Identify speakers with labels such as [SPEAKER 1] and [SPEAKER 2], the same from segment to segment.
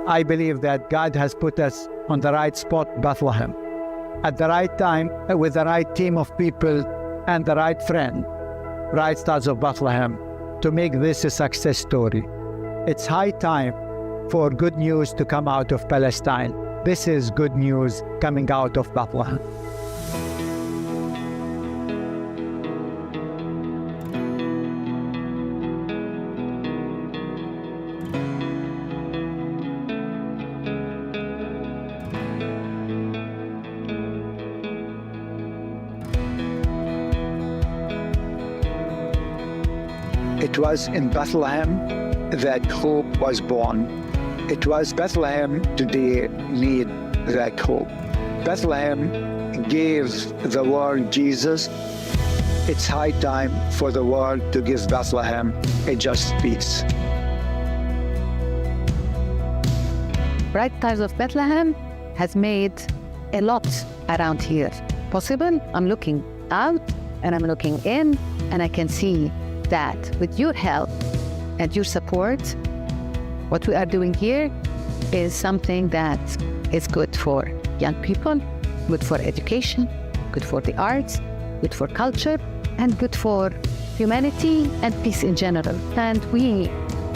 [SPEAKER 1] I believe that God has put us on the right spot, Bethlehem, at the right time, with the right team of people and the right friend, Bright Stars of Bethlehem, to make this a success story. It's high time for good news to come out of Palestine. This is good news coming out of Bethlehem. It was in Bethlehem that hope was born. It was Bethlehem today need that hope. Bethlehem gave the world Jesus. It's high time for the world to give Bethlehem a just peace.
[SPEAKER 2] Bright Stars of Bethlehem has made a lot around here possible. I'm looking out and I'm looking in, and I can see that with your help and your support, what we are doing here is something that is good for young people, good for education, good for the arts, good for culture, and good for humanity and peace in general. And we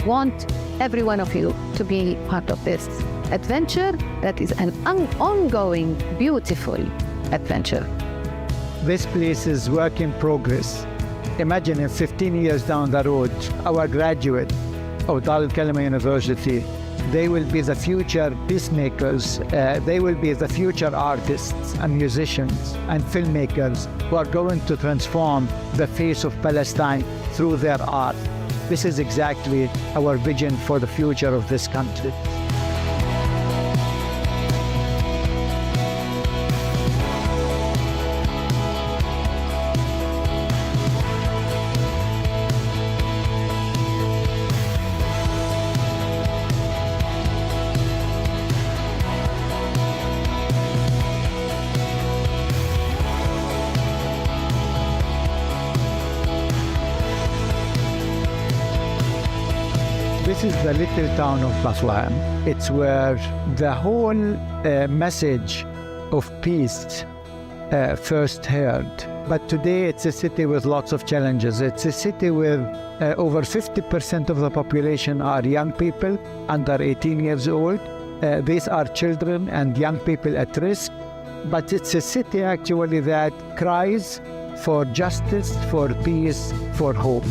[SPEAKER 2] want every one of you to be part of this adventure that is an ongoing, beautiful adventure.
[SPEAKER 1] This place is work in progress. Imagine if 15 years down the road, our graduate of al-Kalima University, they will be the future peacemakers, they will be the future artists and musicians and filmmakers who are going to transform the face of Palestine through their art. This is exactly our vision for the future of this country. This is the little town of Bethlehem. It's where the whole message of peace first heard. But today it's a city with lots of challenges. It's a city with over 50% of the population are young people under 18 years old. These are children and young people at risk. But it's a city actually that cries for justice, for peace, for hope.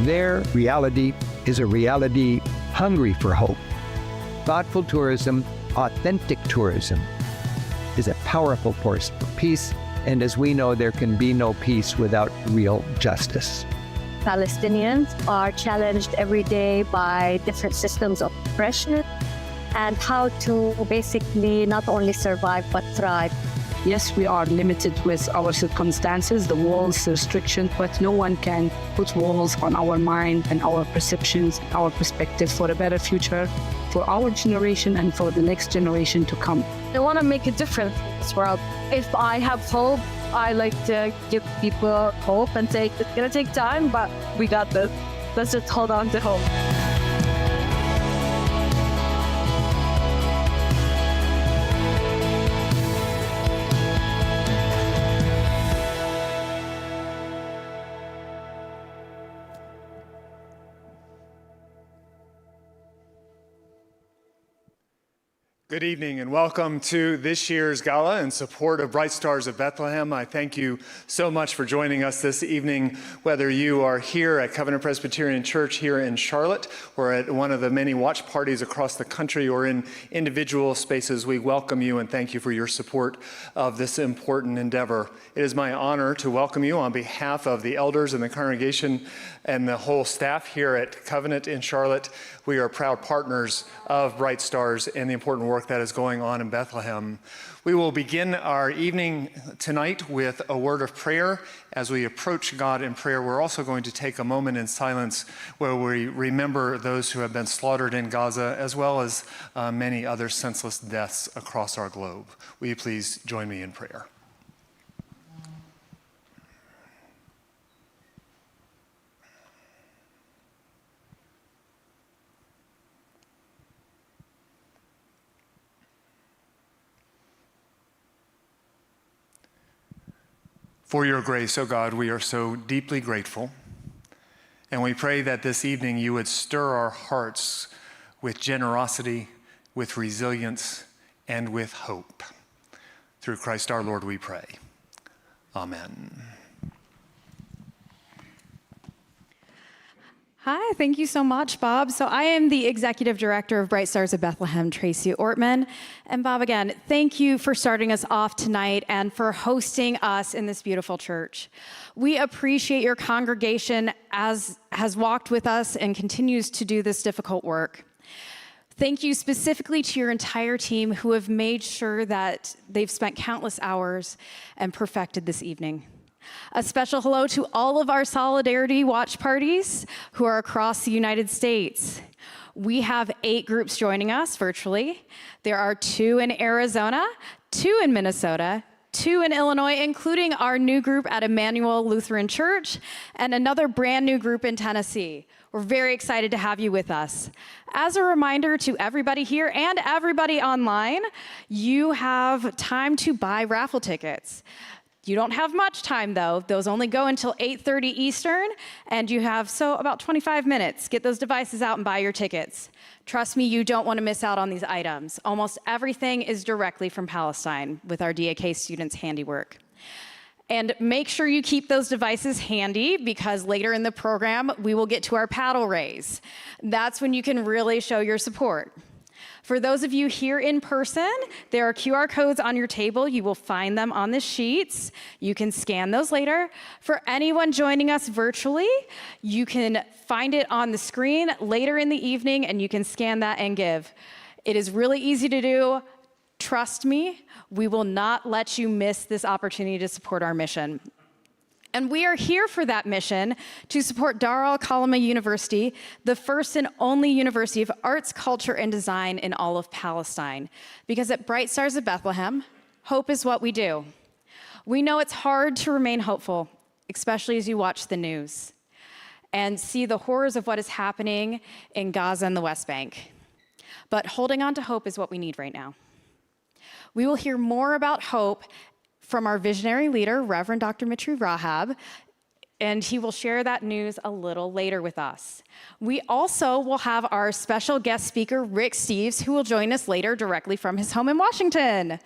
[SPEAKER 3] Their reality is a reality hungry for hope. Thoughtful tourism, authentic tourism, is a powerful force for peace, and as we know, there can be no peace without real justice.
[SPEAKER 4] Palestinians are challenged every day by different systems of oppression and how to basically not only survive but thrive.
[SPEAKER 5] Yes, we are limited with our circumstances, the walls, the restrictions, but no one can put walls on our mind and our perceptions, our perspective for a better future for our generation and for the next generation to come.
[SPEAKER 6] I want to make a difference in this world. If I have hope, I like to give people hope and say, it's going to take time, but we got this. Let's just hold on to hope.
[SPEAKER 7] Good evening and welcome to this year's gala in support of Bright Stars of Bethlehem. I thank you so much for joining us this evening, whether you are here at Covenant Presbyterian Church here in Charlotte or at one of the many watch parties across the country or in individual spaces. We welcome you and thank you for your support of this important endeavor. It is my honor to welcome you on behalf of the elders and the congregation and the whole staff here at Covenant in Charlotte. We are proud partners of Bright Stars and the important work that is going on in Bethlehem. We will begin our evening tonight with a word of prayer. As we approach God in prayer, we're also going to take a moment in silence where we remember those who have been slaughtered in Gaza, as well as many other senseless deaths across our globe. Will you please join me in prayer? For your grace, O God, we are so deeply grateful. And we pray that this evening you would stir our hearts with generosity, with resilience, and with hope. Through Christ our Lord we pray. Amen.
[SPEAKER 8] Hi, thank you so much, Bob. So I am the Executive Director of Bright Stars of Bethlehem, Tracy Ortman. And Bob, again, thank you for starting us off tonight and for hosting us in this beautiful church. We appreciate your congregation as has walked with us and continues to do this difficult work. Thank you specifically to your entire team who have made sure that they've spent countless hours and perfected this evening. A special hello to all of our Solidarity watch parties who are across the United States. We have 8 groups joining us virtually. There are 2 in Arizona, 2 in Minnesota, 2 in Illinois, including our new group at Emmanuel Lutheran Church, and another brand new group in Tennessee. We're very excited to have you with us. As a reminder to everybody here and everybody online, you have time to buy raffle tickets. You don't have much time, though. Those only go until 8:30 Eastern, and you have about 25 minutes. Get those devices out and buy your tickets. Trust me, you don't want to miss out on these items. Almost everything is directly from Palestine with our DAK students' handiwork. And make sure you keep those devices handy because later in the program, we will get to our paddle raise. That's when you can really show your support. For those of you here in person, there are QR codes on your table. You will find them on the sheets. You can scan those later. For anyone joining us virtually, you can find it on the screen later in the evening, and you can scan that and give. It is really easy to do. Trust me, we will not let you miss this opportunity to support our mission. And we are here for that mission to support al-Kalima University, the first and only university of arts, culture, and design in all of Palestine. Because at Bright Stars of Bethlehem, hope is what we do. We know it's hard to remain hopeful, especially as you watch the news and see the horrors of what is happening in Gaza and the West Bank. But holding on to hope is what we need right now. We will hear more about hope from our visionary leader, Reverend Dr. Mitri Raheb, and he will share that news a little later with us. We also will have our special guest speaker, Rick Steves, who will join us later directly from his home in Washington.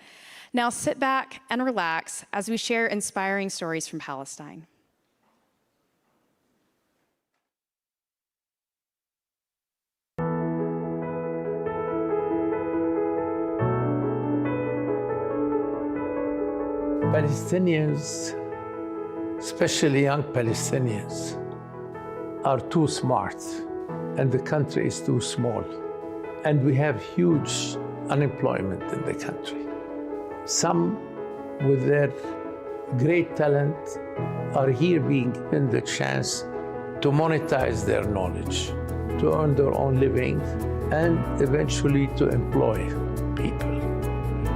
[SPEAKER 8] Now sit back and relax as we share inspiring stories from Palestine.
[SPEAKER 9] Palestinians, especially young Palestinians, are too smart, and the country is too small. And we have huge unemployment in the country. Some, with their great talent, are here being given the chance to monetize their knowledge, to earn their own living, and eventually to employ people.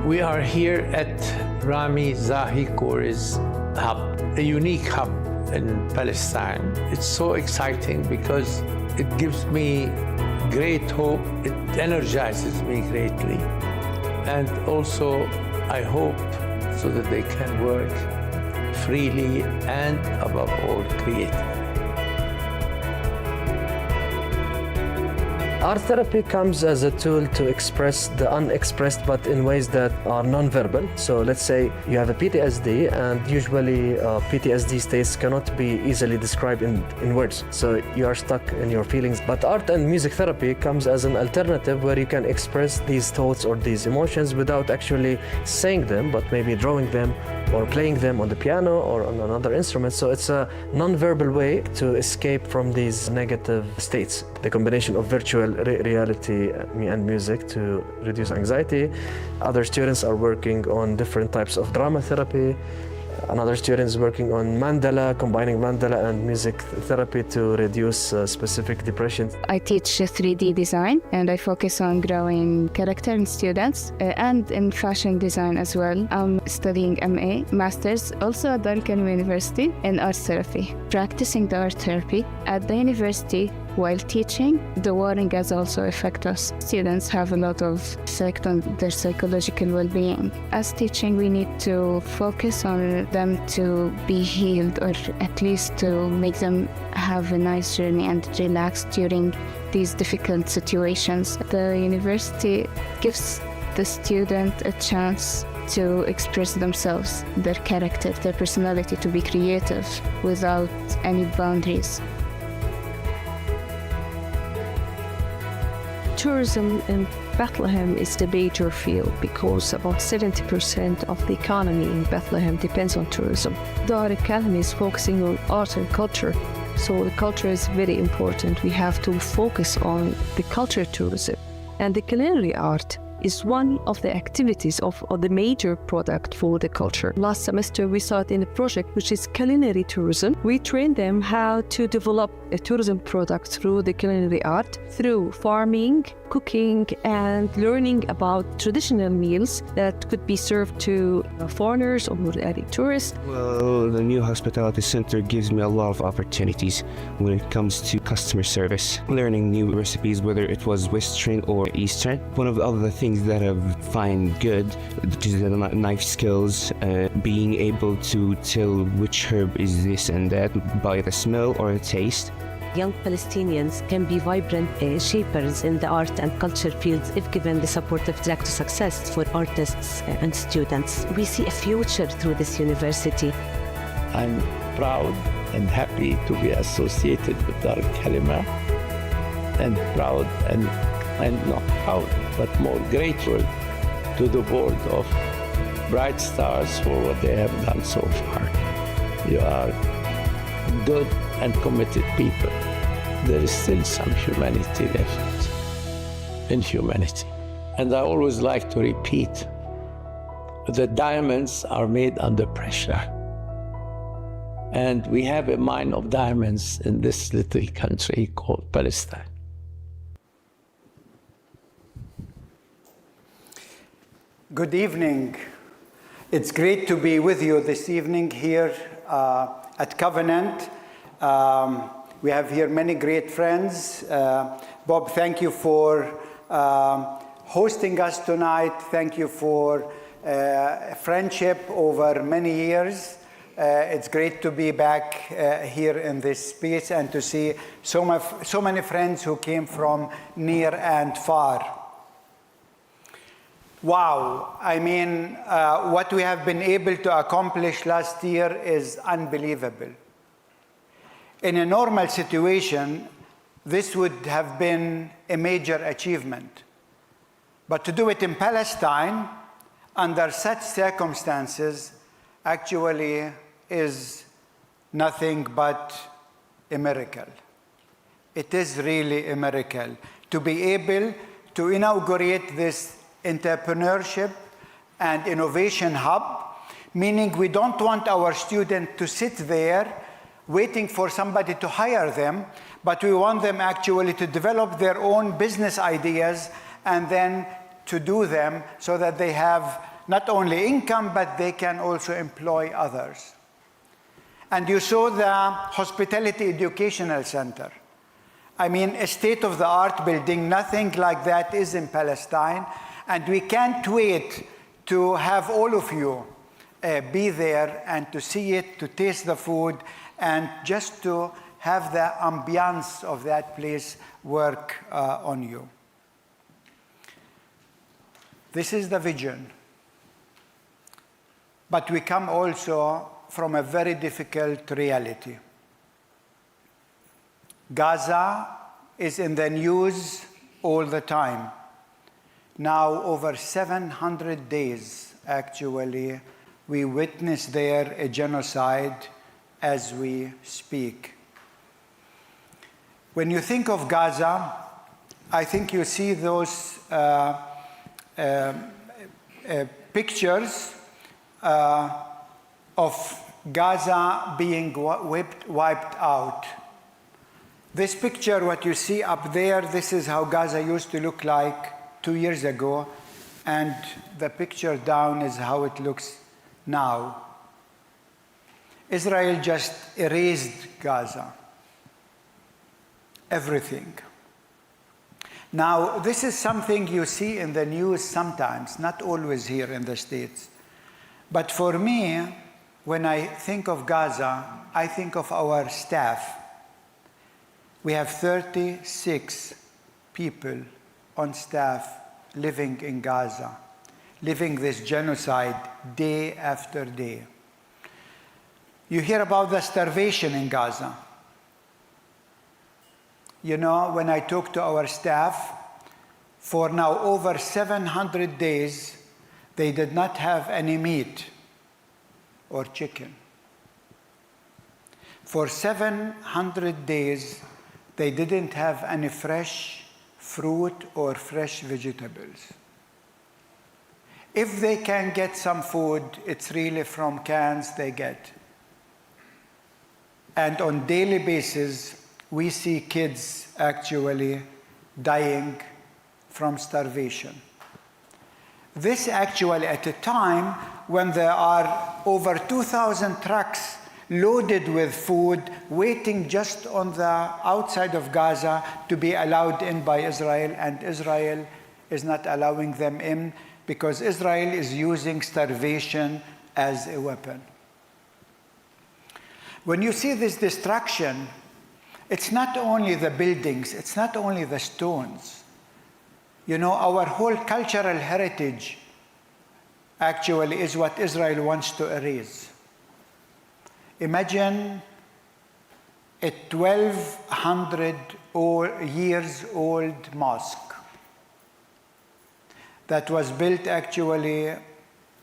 [SPEAKER 9] We are here at Rami Zahi Khoury's hub, a unique hub in Palestine. It's so exciting because it gives me great hope. It energizes me greatly. And also, I hope so that they can work freely and, above all, creatively.
[SPEAKER 10] Art therapy comes as a tool to express the unexpressed, but in ways that are non-verbal. So let's say you have a PTSD, and usually PTSD states cannot be easily described in words. So you are stuck in your feelings. But art and music therapy comes as an alternative where you can express these thoughts or these emotions without actually saying them, but maybe drawing them or playing them on the piano or on another instrument. So it's a non-verbal way to escape from these negative states. The combination of virtual reality and music to reduce anxiety. Other students are working on different types of drama therapy. Another student is working on mandala, combining mandala and music therapy to reduce specific depression.
[SPEAKER 11] I teach 3D design, and I focus on growing character in students and in fashion design as well. I'm studying MA, Masters, also at the al-Kalima University in art therapy. Practicing the art therapy at the university while teaching, the war in Gaza also affects us. Students have a lot of effect on their psychological well-being. As teaching, we need to focus on them to be healed, or at least to make them have a nice journey and relax during these difficult situations. The university gives the student a chance to express themselves, their character, their personality, to be creative without any boundaries.
[SPEAKER 12] Tourism in Bethlehem is the major field because about 70% of the economy in Bethlehem depends on tourism. The al-Kalima is focusing on art and culture, so the culture is very important. We have to focus on the culture tourism. And the culinary art is one of the activities of the major product for the culture. Last semester, we started in a project which is culinary tourism. We trained them how to develop a tourism product through the culinary art, through farming, cooking, and learning about traditional meals that could be served to foreigners or tourists.
[SPEAKER 13] Well, the new hospitality center gives me a lot of opportunities when it comes to customer service, learning new recipes, whether it was Western or Eastern. One of the other things that I find good is the knife skills, being able to tell which herb is this and that by the smell or the taste.
[SPEAKER 14] Young Palestinians can be vibrant shapers in the art and culture fields if given the supportive track to success for artists and students. We see a future through this university.
[SPEAKER 9] I'm proud and happy to be associated with the al-Kalima, and proud and not proud, but more grateful to the board of Bright Stars for what they have done so far. You are good and committed people. There is still some humanity left in humanity. And I always like to repeat, the diamonds are made under pressure. And we have a mine of diamonds in this little country called Palestine.
[SPEAKER 15] Good evening. It's great to be with you this evening here at Covenant. We have here many great friends. Bob, thank you for hosting us tonight. Thank you for friendship over many years. It's great to be back here in this space and to see so many friends who came from near and far. Wow, I mean, what we have been able to accomplish last year is unbelievable. In a normal situation, this would have been a major achievement. But to do it in Palestine, under such circumstances, actually is nothing but a miracle. It is really a miracle to be able to inaugurate this entrepreneurship and innovation hub, meaning we don't want our students to sit there waiting for somebody to hire them, but we want them actually to develop their own business ideas and then to do them so that they have not only income, but they can also employ others. And you saw the Hospitality Educational Center. I mean, a state-of-the-art building, nothing like that is in Palestine. And we can't wait to have all of you be there and to see it, to taste the food, and just to have the ambiance of that place work on you. This is the vision. But we come also from a very difficult reality. Gaza is in the news all the time. Now, over 700 days, actually, we witness there a genocide as we speak. When you think of Gaza, I think you see those pictures of Gaza being wiped out. This picture, what you see up there, this is how Gaza used to look like 2 years ago, and the picture down is how it looks now. Israel just erased Gaza. Everything. Now, this is something you see in the news sometimes, not always here in the States. But for me, when I think of Gaza, I think of our staff. We have 36 people on staff living in Gaza, living this genocide day after day. You hear about the starvation in Gaza. You know, when I talk to our staff, for now over 700 days, they did not have any meat or chicken. For 700 days, they didn't have any fresh fruit or fresh vegetables. If they can get some food, it's really from cans they get. And on daily basis, we see kids actually dying from starvation. This actually at a time when there are over 2,000 trucks loaded with food, waiting just on the outside of Gaza to be allowed in by Israel, and Israel is not allowing them in because Israel is using starvation as a weapon. When you see this destruction, it's not only the buildings, it's not only the stones. You know, our whole cultural heritage actually is what Israel wants to erase. Imagine a 1,200 years old mosque that was built actually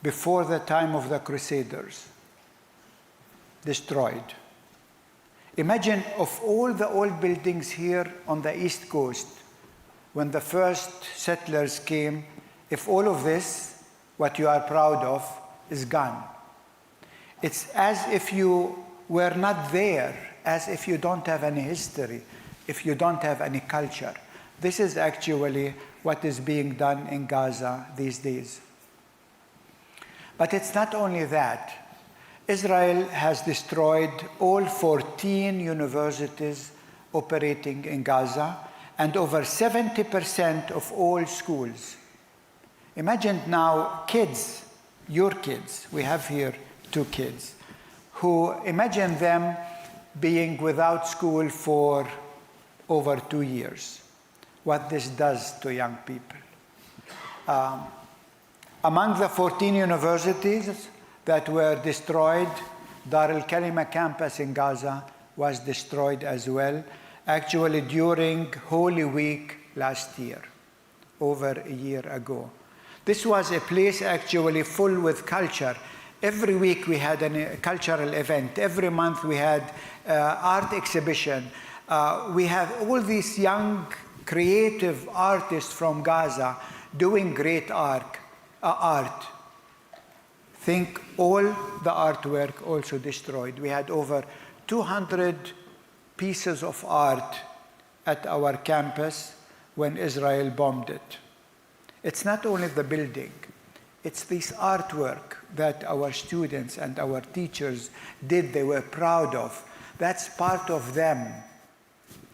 [SPEAKER 15] before the time of the Crusaders, destroyed. Imagine of all the old buildings here on the East Coast, when the first settlers came, if all of this, what you are proud of, is gone. It's as if you were not there, as if you don't have any history, if you don't have any culture. This is actually what is being done in Gaza these days. But it's not only that. Israel has destroyed all 14 universities operating in Gaza and over 70% of all schools. Imagine now kids, your kids, we have here 2 kids, who imagine them being without school for over 2 years. What this does to young people. Among the 14 universities that were destroyed, al-Kalima campus in Gaza was destroyed as well, actually during Holy Week last year, over a year ago. This was a place actually full with culture. Every week we had a cultural event. Every month we had art exhibition. We have all these young, creative artists from Gaza doing great art. Think all the artwork also destroyed. We had over 200 pieces of art at our campus when Israel bombed it. It's not only the building, it's this artwork that our students and our teachers did, they were proud of. That's part of them.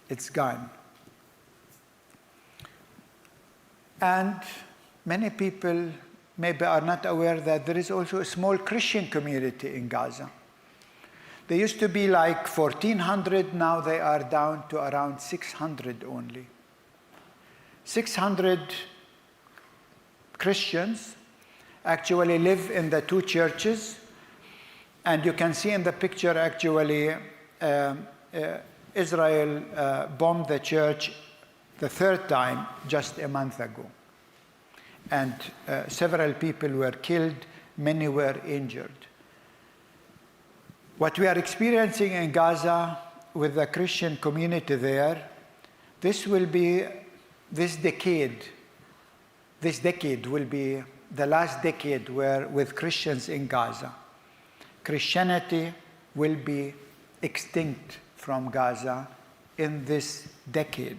[SPEAKER 15] It's gone. And many people maybe are not aware that there is also a small Christian community in Gaza. They used to be like 1,400, now they are down to around 600 only. 600 Christians actually live in the two churches, and you can see in the picture actually Israel bombed the church the third time just a month ago. And several people were killed, many were injured. What we are experiencing in Gaza with the Christian community there, this decade will be the last decade where with Christians in Gaza. Christianity will be extinct from Gaza in this decade.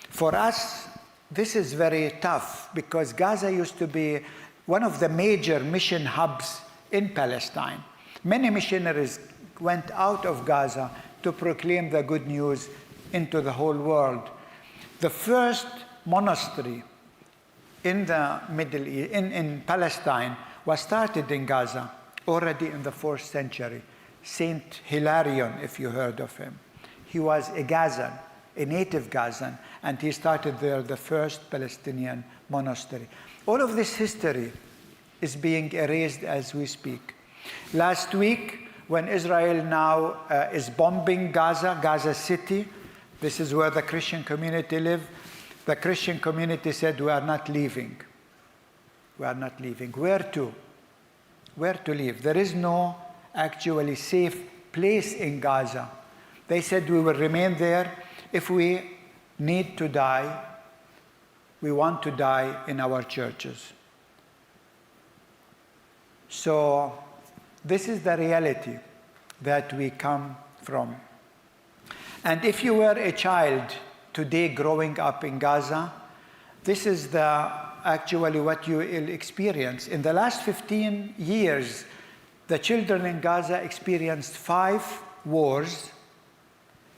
[SPEAKER 15] For us, this is very tough because Gaza used to be one of the major mission hubs in Palestine. Many missionaries went out of Gaza to proclaim the good news into the whole world. The first monastery in the Middle East, in Palestine, was started in Gaza already in the 4th century. Saint Hilarion, if you heard of him. He was a Gazan, a native Gazan, and he started there the first Palestinian monastery. All of this history is being erased as we speak. Last week, when Israel now is bombing Gaza City, this is where the Christian community live, the Christian community said, we are not leaving. We are not leaving. Where to? Where to leave? There is no actually safe place in Gaza. They said we will remain there. If we need to die, we want to die in our churches. So this is the reality that we come from. And if you were a child today growing up in Gaza, this is actually what you will experience. In the last 15 years, the children in Gaza experienced 5 wars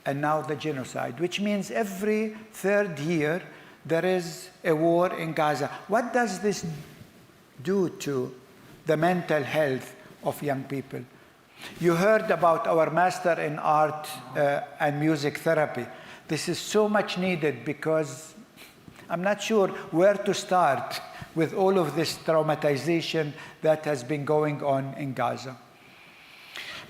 [SPEAKER 15] and now the genocide, which means every 3rd year there is a war in Gaza. What does this do to the mental health of young people? You heard about our master in art and music therapy. This is so much needed because I'm not sure where to start with all of this traumatization that has been going on in Gaza.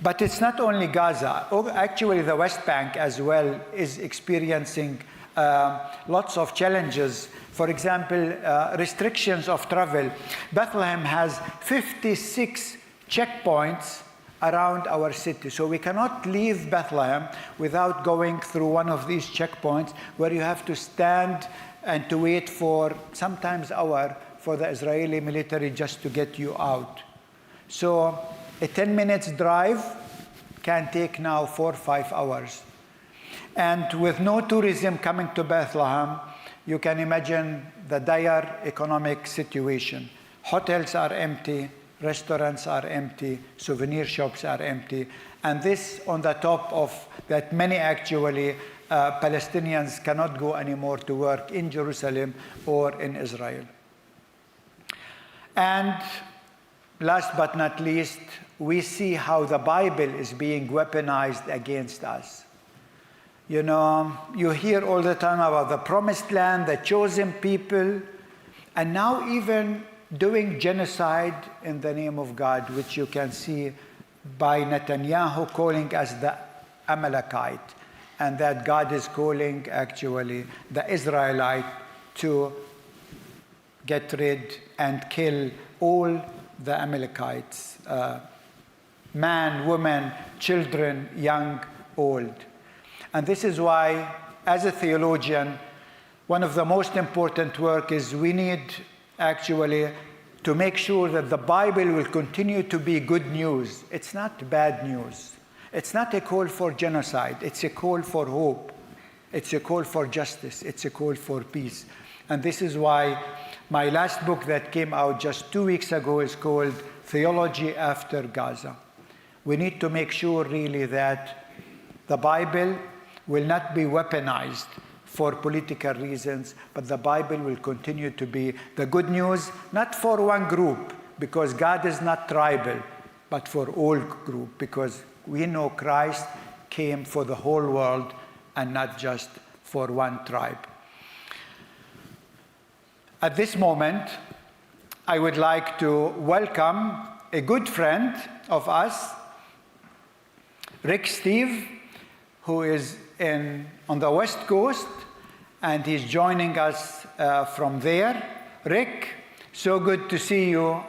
[SPEAKER 15] But it's not only Gaza. Actually, the West Bank as well is experiencing lots of challenges. For example, restrictions of travel. Bethlehem has 56 checkpoints around our city. So we cannot leave Bethlehem without going through one of these checkpoints where you have to stand and to wait for sometimes an hour for the Israeli military just to get you out. So a 10 minutes drive can take now 4 or 5 hours. And with no tourism coming to Bethlehem, you can imagine the dire economic situation. Hotels are empty, restaurants are empty, souvenir shops are empty, and this on the top of that many actually Palestinians cannot go anymore to work in Jerusalem or in Israel. And last but not least, we see how the Bible is being weaponized against us. You know, you hear all the time about the promised land, the chosen people, and now even doing genocide in the name of God, which you can see by Netanyahu calling us the Amalekite, and that God is calling actually the Israelite to get rid and kill all the Amalekites, man, woman, children, young, old. And this is why, as a theologian, one of the most important work is we need actually to make sure that the Bible will continue to be good news. It's not bad news. It's not a call for genocide. It's a call for hope. It's a call for justice. It's a call for peace. And this is why my last book that came out just 2 weeks ago is called Theology After Gaza. We need to make sure really that the Bible will not be weaponized for political reasons, but the Bible will continue to be the good news, not for one group, because God is not tribal, but for all group, because we know Christ came for the whole world and not just for one tribe. At this moment, I would like to welcome a good friend of us, Rick Steve, who is on the West Coast, and he's joining us from there. Rick, so good to see you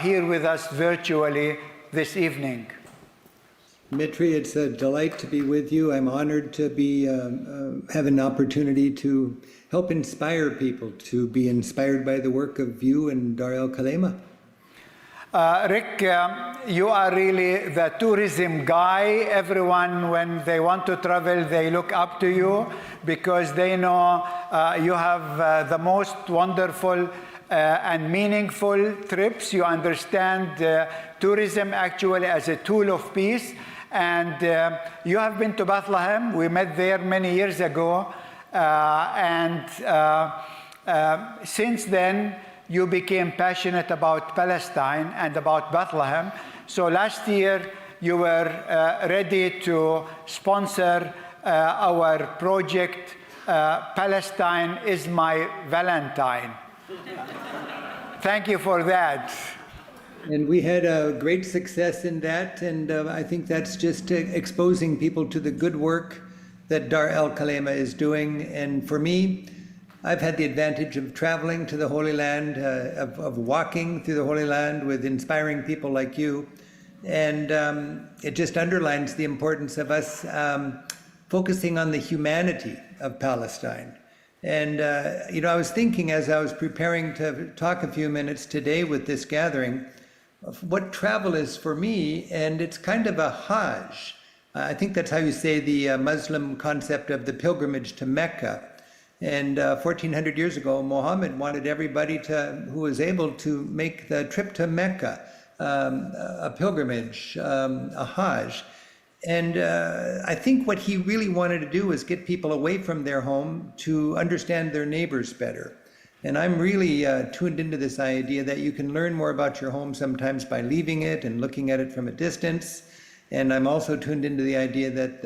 [SPEAKER 15] here with us virtually this evening.
[SPEAKER 16] Mitri, it's a delight to be with you. I'm honored to be have an opportunity to help inspire people to be inspired by the work of you and Dar al-Kalima.
[SPEAKER 15] Rick, you are really the tourism guy. Everyone, when they want to travel, they look up to you because they know you have the most wonderful and meaningful trips. You understand tourism actually as a tool of peace. And you have been to Bethlehem. We met there many years ago. Since then, you became passionate about Palestine and about Bethlehem. So last year, you were ready to sponsor our project, Palestine is my Valentine. Thank you for that.
[SPEAKER 16] And we had a great success in that, and I think that's just exposing people to the good work that Dar al-Kalima is doing. And for me, I've had the advantage of traveling to the Holy Land, of walking through the Holy Land with inspiring people like you. And it just underlines the importance of us focusing on the humanity of Palestine. And, I was thinking as I was preparing to talk a few minutes today with this gathering, of what travel is for me, and it's kind of a Hajj. I think that's how you say the Muslim concept of the pilgrimage to Mecca. And 1,400 years ago, Muhammad wanted everybody who was able to make the trip to Mecca, a pilgrimage, a Hajj. And I think what he really wanted to do was get people away from their home to understand their neighbors better. And I'm really tuned into this idea that you can learn more about your home sometimes by leaving it and looking at it from a distance. And I'm also tuned into the idea that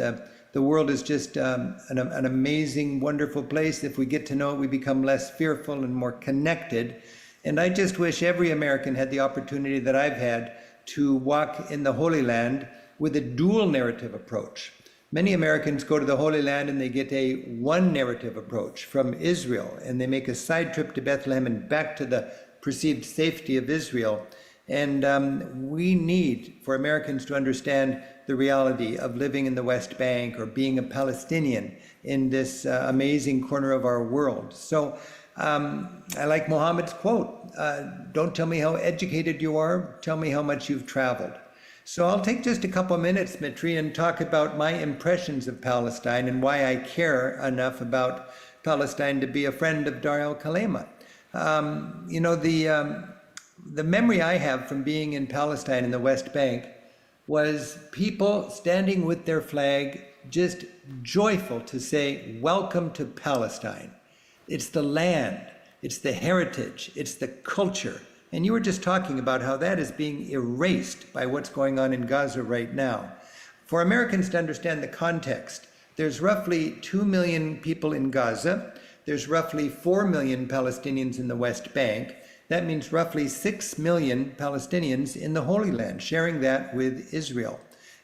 [SPEAKER 16] the world is just an amazing, wonderful place. If we get to know it, we become less fearful and more connected. And I just wish every American had the opportunity that I've had to walk in the Holy Land with a dual narrative approach. Many Americans go to the Holy Land and they get a one narrative approach from Israel, and they make a side trip to Bethlehem and back to the perceived safety of Israel. And we need for Americans to understand the reality of living in the West Bank or being a Palestinian in this amazing corner of our world. So I like Muhammad's quote, don't tell me how educated you are, tell me how much you've traveled. So I'll take just a couple minutes, Mitri, and talk about my impressions of Palestine and why I care enough about Palestine to be a friend of Dar al-Kalima. The memory I have from being in Palestine in the West Bank was people standing with their flag, just joyful to say, welcome to Palestine. It's the land, it's the heritage, it's the culture. And you were just talking about how that is being erased by what's going on in Gaza right now. For Americans to understand the context, there's roughly 2 million people in Gaza. There's roughly 4 million Palestinians in the West Bank. That means roughly 6 million Palestinians in the Holy Land, sharing that with Israel.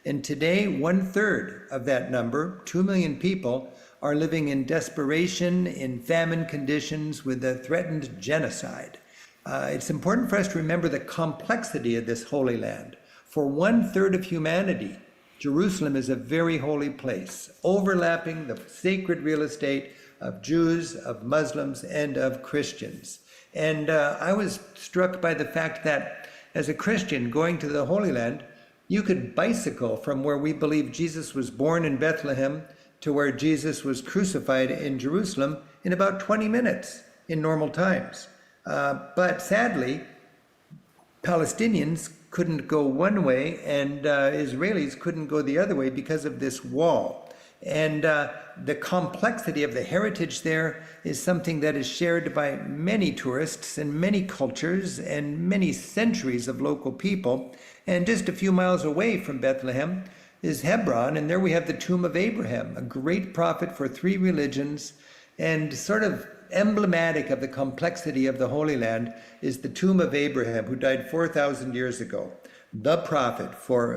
[SPEAKER 16] And today, 1/3 of that number, 2 million people, are living in desperation, in famine conditions, with a threatened genocide. It's important for us to remember the complexity of this Holy Land. For 1/3 of humanity, Jerusalem is a very holy place, overlapping the sacred real estate of Jews, of Muslims, and of Christians. And I was struck by the fact that as a Christian going to the Holy Land, you could bicycle from where we believe Jesus was born in Bethlehem to where Jesus was crucified in Jerusalem in about 20 minutes in normal times. But sadly, Palestinians couldn't go one way and Israelis couldn't go the other way because of this wall. And the complexity of the heritage there is something that is shared by many tourists and many cultures and many centuries of local people. And just a few miles away from Bethlehem is Hebron, and there we have the tomb of Abraham, a great prophet for 3 religions, and sort of emblematic of the complexity of the Holy Land is the tomb of Abraham, who died 4,000 years ago. The prophet for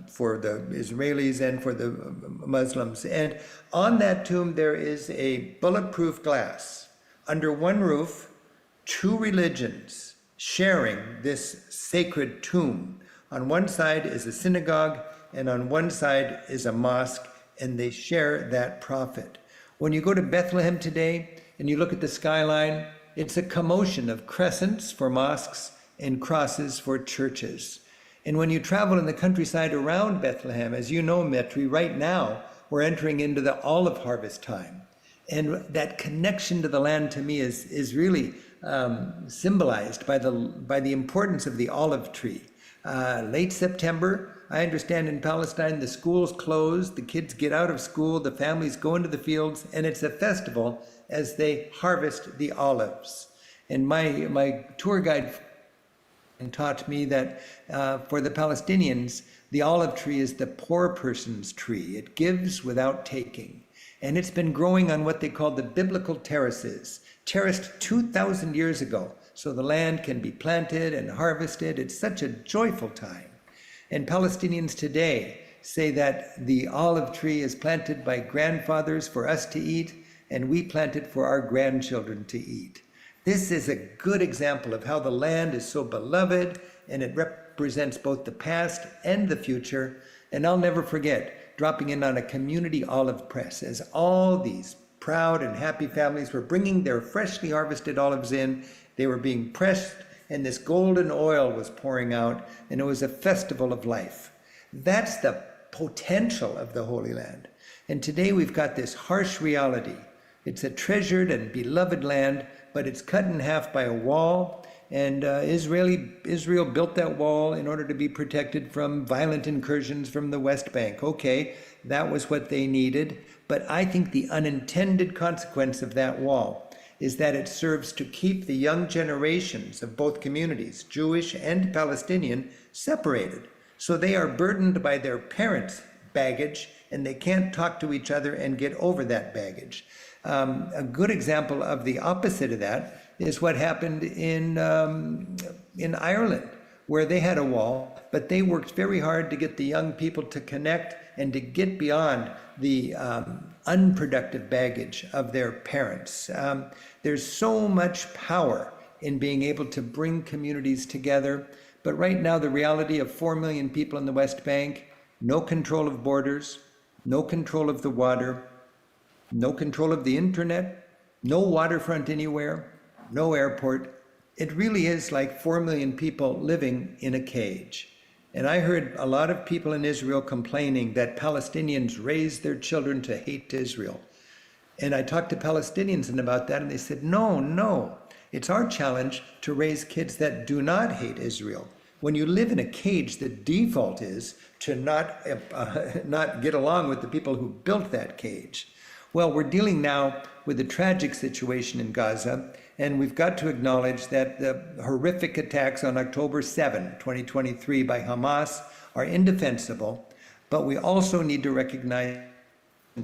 [SPEAKER 16] the Israelis and for the Muslims. And on that tomb there is a bulletproof glass. Under one roof, 2 religions sharing this sacred tomb. On one side is a synagogue, and on one side is a mosque, and they share that prophet. When you go to Bethlehem today and you look at the skyline, it's a commotion of crescents for mosques and crosses for churches. And when you travel in the countryside around Bethlehem, as you know, Mitri, right now we're entering into the olive harvest time. And that connection to the land to me is really symbolized by the importance of the olive tree. Late September, I understand in Palestine, the schools close, the kids get out of school, the families go into the fields, and it's a festival as they harvest the olives. And my tour guide taught me that for the Palestinians, the olive tree is the poor person's tree. It gives without taking. And it's been growing on what they call the biblical terraces, terraced 2,000 years ago. So the land can be planted and harvested. It's such a joyful time. And Palestinians today say that the olive tree is planted by grandfathers for us to eat, and we plant it for our grandchildren to eat. This is a good example of how the land is so beloved, and it represents both the past and the future. And I'll never forget dropping in on a community olive press as all these proud and happy families were bringing their freshly harvested olives in. They were being pressed, and this golden oil was pouring out, and it was a festival of life. That's the potential of the Holy Land. And today we've got this harsh reality. It's a treasured and beloved land, but it's cut in half by a wall, and Israel built that wall in order to be protected from violent incursions from the West Bank. Okay, that was what they needed, but I think the unintended consequence of that wall is that it serves to keep the young generations of both communities, Jewish and Palestinian, separated. So they are burdened by their parents' baggage, and they can't talk to each other and get over that baggage. A good example of the opposite of that is what happened in Ireland, where they had a wall, but they worked very hard to get the young people to connect and to get beyond the unproductive baggage of their parents. There's so much power in being able to bring communities together, but right now the reality of 4 million people in the West Bank, no control of borders, no control of the water, no control of the internet, no waterfront anywhere, no airport. It really is like 4 million people living in a cage. And I heard a lot of people in Israel complaining that Palestinians raise their children to hate Israel. And I talked to Palestinians about that, and they said, no, it's our challenge to raise kids that do not hate Israel. When you live in a cage, the default is to not get along with the people who built that cage. Well, we're dealing now with a tragic situation in Gaza, and we've got to acknowledge that the horrific attacks on October 7, 2023 by Hamas are indefensible, but we also need to recognize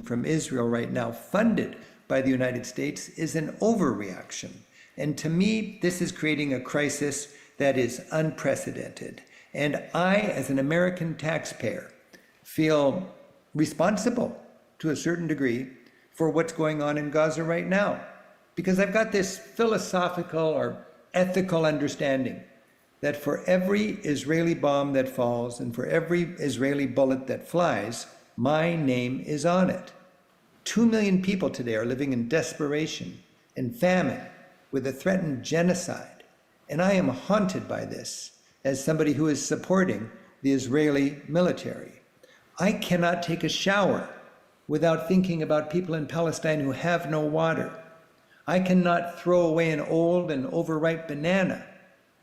[SPEAKER 16] from Israel right now, funded by the United States, is an overreaction. And to me, this is creating a crisis that is unprecedented. And I, as an American taxpayer, feel responsible to a certain degree for what's going on in Gaza right now. Because I've got this philosophical or ethical understanding that for every Israeli bomb that falls and for every Israeli bullet that flies, my name is on it. 2 million people today are living in desperation and famine with a threatened genocide. And I am haunted by this as somebody who is supporting the Israeli military. I cannot take a shower without thinking about people in Palestine who have no water. I cannot throw away an old and overripe banana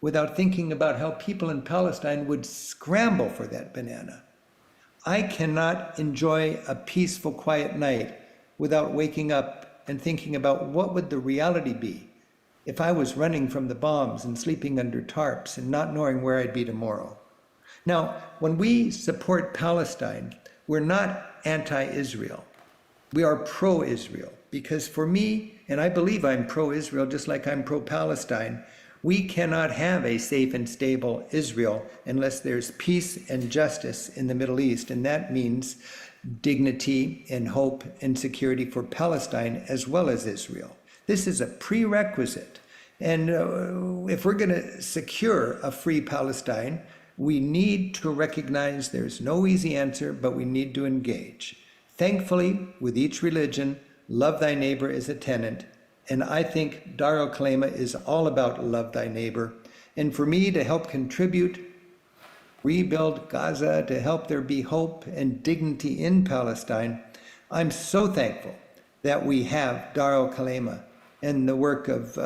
[SPEAKER 16] without thinking about how people in Palestine would scramble for that banana. I cannot enjoy a peaceful, quiet night without waking up and thinking about what would the reality be if I was running from the bombs and sleeping under tarps and not knowing where I'd be tomorrow. Now, when we support Palestine, we're not anti-Israel. We are pro-Israel, because for me, and I believe I'm pro-Israel just like I'm pro-Palestine, we cannot have a safe and stable Israel unless there's peace and justice in the Middle East, and that means dignity and hope and security for Palestine as well as Israel. This is a prerequisite, and if we're going to secure a free Palestine, we need to recognize there's no easy answer, but we need to engage. Thankfully, with each religion, love thy neighbor is a tenet. And I think Dar al-Kalima is all about love thy neighbor. And for me to help contribute, rebuild Gaza, to help there be hope and dignity in Palestine, I'm so thankful that we have Dar al-Kalima and the work of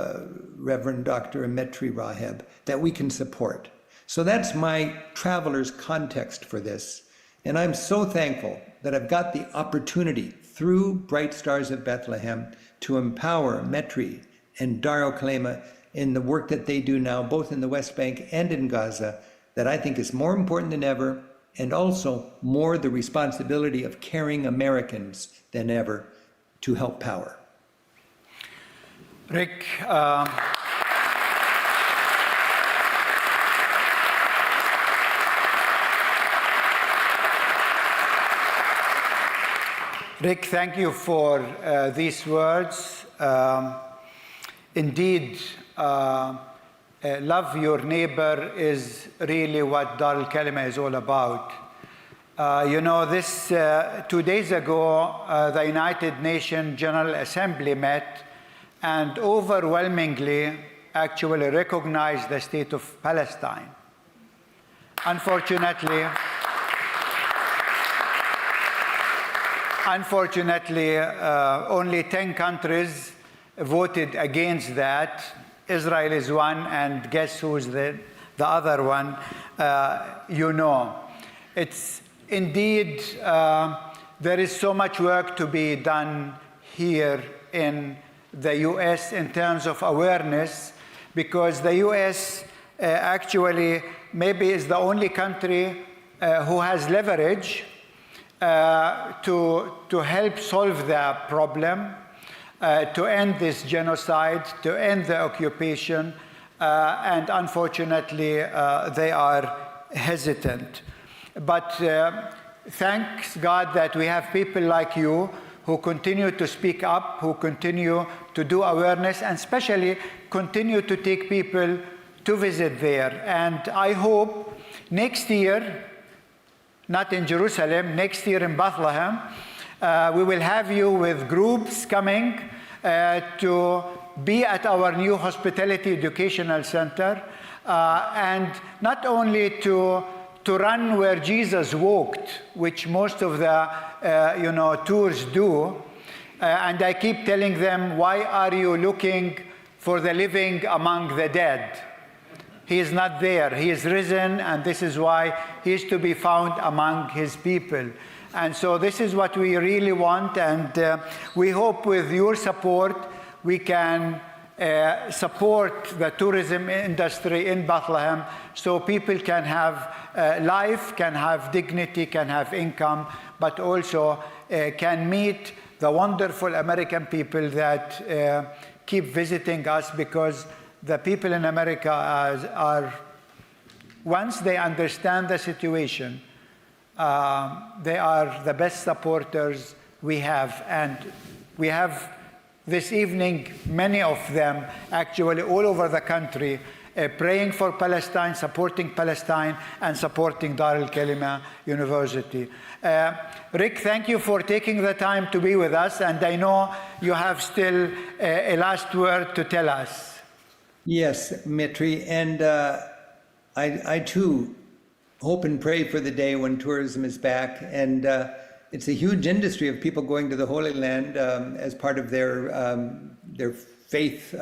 [SPEAKER 16] Reverend Dr. Mitri Raheb that we can support. So that's my traveler's context for this. And I'm so thankful that I've got the opportunity through Bright Stars of Bethlehem to empower Mitri and Dar al-Kalima in the work that they do now, both in the West Bank and in Gaza, that I think is more important than ever, and also more the responsibility of caring Americans than ever to help power.
[SPEAKER 15] Rick, Rick, thank you for these words. Indeed, love your neighbor is really what Dar al-Kalima is all about. You know, this 2 days ago, the United Nations General Assembly met and overwhelmingly actually recognized the state of Palestine. Unfortunately, only 10 countries voted against that. Israel is one, and guess who's the other one? You know. It's indeed, there is so much work to be done here in the U.S. in terms of awareness, because the U.S. Actually maybe is the only country who has leverage to help solve the problem, to end this genocide, to end the occupation, and unfortunately they are hesitant. But thanks God that we have people like you who continue to speak up, who continue to do awareness, and especially continue to take people to visit there. And I hope next year, not in Jerusalem, next year in Bethlehem, we will have you with groups coming to be at our new Hospitality Educational Center, and not only to run where Jesus walked, which most of the tours do. And I keep telling them, why are you looking for the living among the dead? He is not there. He is risen, and this is why he is to be found among his people. And so this is what we really want, and we hope with your support we can support the tourism industry in Bethlehem so people can have life, can have dignity, can have income, but also can meet the wonderful American people that keep visiting us, because the people in America are once they understand the situation, they are the best supporters we have. And we have this evening many of them actually all over the country praying for Palestine, supporting Palestine, and supporting Dar al-Kalima University. Rick, thank you for taking the time to be with us, and I know you have still a last word to tell us.
[SPEAKER 16] Yes, Mitri, and I too hope and pray for the day when tourism is back, and it's a huge industry of people going to the Holy Land as part of their faith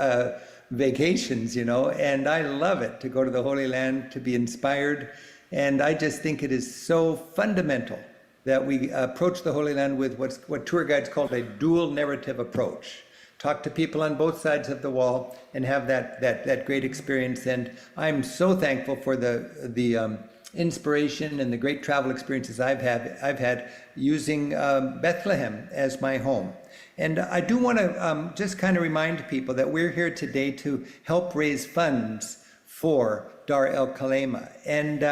[SPEAKER 16] vacations, you know, and I love it to go to the Holy Land, to be inspired, and I just think it is so fundamental that we approach the Holy Land with what tour guides call a dual narrative approach. Talk to people on both sides of the wall and have that great experience. And I'm so thankful for the inspiration and the great travel experiences I've had using Bethlehem as my home. And I do want to just kind of remind people that we're here today to help raise funds for Dar al-Kalima. And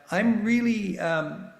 [SPEAKER 16] I'm really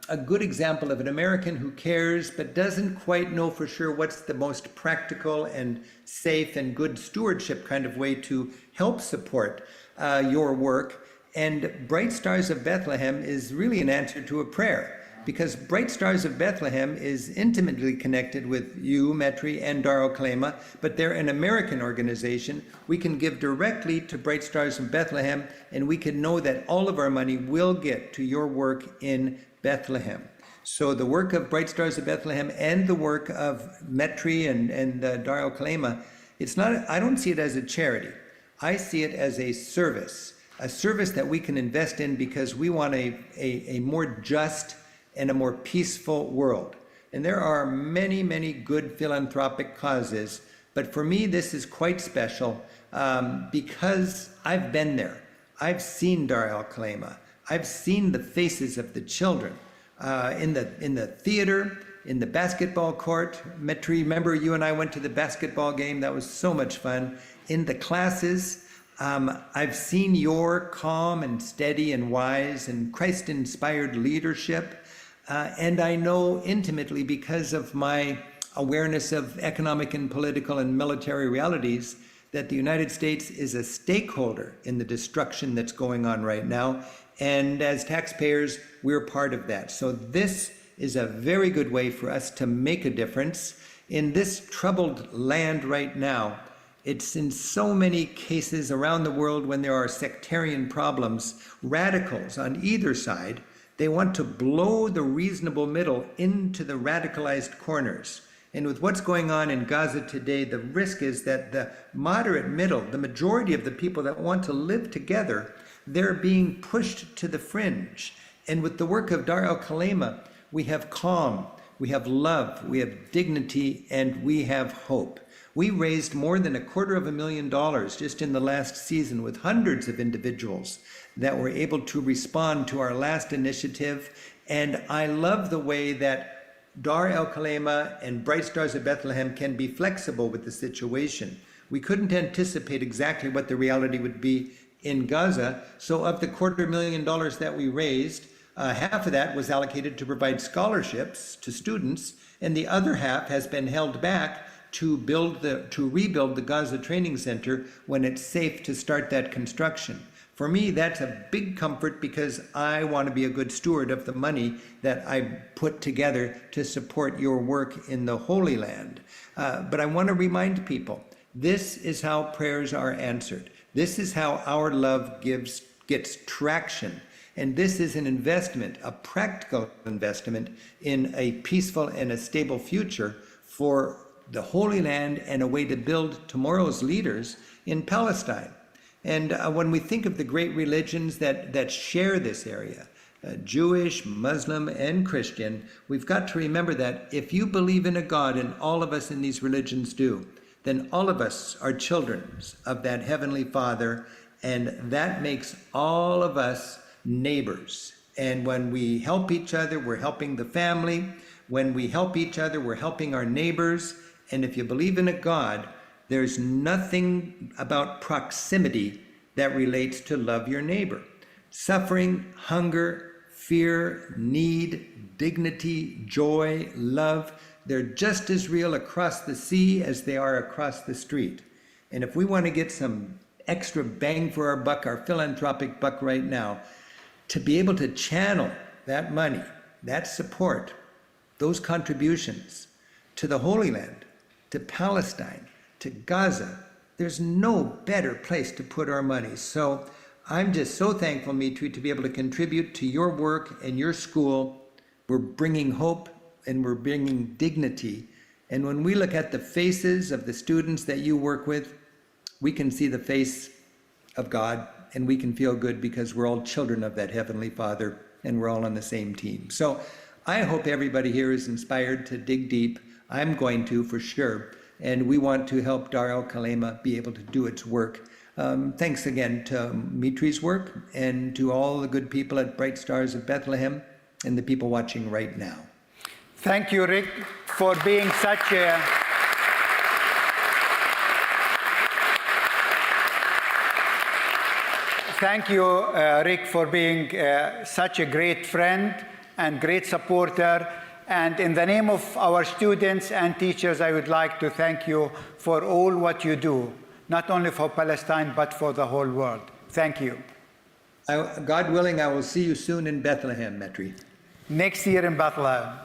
[SPEAKER 16] a good example of an American who cares but doesn't quite know for sure what's the most practical and safe and good stewardship kind of way to help support your work. And Bright Stars of Bethlehem is really an answer to a prayer, because Bright Stars of Bethlehem is intimately connected with you, Mitri, and Dar al-Kalima, but they're an American organization. We can give directly to Bright Stars of Bethlehem, and we can know that all of our money will get to your work in Bethlehem. So the work of Bright Stars of Bethlehem and the work of Mitri and Dar al-Kalima, I don't see it as a charity. I see it as a service that we can invest in because we want a more just and a more peaceful world. And there are many, many good philanthropic causes, but for me this is quite special because I've been there. I've seen Dar al-Kalima. I've seen the faces of the children in the theater, in the basketball court. Mitri, remember you and I went to the basketball game? That was so much fun. In the classes, I've seen your calm and steady and wise and Christ-inspired leadership. And I know intimately, because of my awareness of economic and political and military realities, that the United States is a stakeholder in the destruction that's going on right now. And as taxpayers, we're part of that. So this is a very good way for us to make a difference. In this troubled land right now, it's in so many cases around the world when there are sectarian problems, radicals on either side, they want to blow the reasonable middle into the radicalized corners. And with what's going on in Gaza today, the risk is that the moderate middle, the majority of the people that want to live together, they're being pushed to the fringe. And with the work of Dar al-Kalima, we have calm, we have love, we have dignity, and we have hope. We raised more than $250,000 just in the last season with hundreds of individuals that were able to respond to our last initiative. And I love the way that Dar al-Kalima and Bright Stars of Bethlehem can be flexible with the situation. We couldn't anticipate exactly what the reality would be in Gaza. So of the $250,000 that we raised, half of that was allocated to provide scholarships to students, and the other half has been held back to rebuild the Gaza Training Center when it's safe to start that construction. For me, that's a big comfort because I want to be a good steward of the money that I put together to support your work in the Holy Land. But I want to remind people, this is how prayers are answered. This is how our love gets traction. And this is an investment, a practical investment in a peaceful and a stable future for the Holy Land and a way to build tomorrow's leaders in Palestine. And when we think of the great religions that share this area, Jewish, Muslim, and Christian, we've got to remember that if you believe in a God, and all of us in these religions do, then all of us are children of that Heavenly Father, and that makes all of us neighbors. And when we help each other, we're helping the family. When we help each other, we're helping our neighbors. And if you believe in a God, there's nothing about proximity that relates to love your neighbor. Suffering, hunger, fear, need, dignity, joy, love, they're just as real across the sea as they are across the street. And if we want to get some extra bang for our buck, our philanthropic buck right now, to be able to channel that money, that support, those contributions to the Holy Land, to Palestine, to Gaza, there's no better place to put our money. So I'm just so thankful, Mitri, to be able to contribute to your work and your school. We're bringing hope and we're bringing dignity. And when we look at the faces of the students that you work with, we can see the face of God, and we can feel good because we're all children of that Heavenly Father and we're all on the same team. So I hope everybody here is inspired to dig deep. I'm going to, for sure. And we want to help Dar al-Kalima be able to do its work. Thanks again to Mitri's work and to all the good people at Bright Stars of Bethlehem and the people watching right now.
[SPEAKER 15] Thank you, Rick, for being such a Thank you, Rick, for being such a great friend and great supporter. And in the name of our students and teachers, I would like to thank you for all what you do, not only for Palestine, but for the whole world. Thank you.
[SPEAKER 16] God willing, I will see you soon in Bethlehem, Mitri.
[SPEAKER 15] Next year in Bethlehem.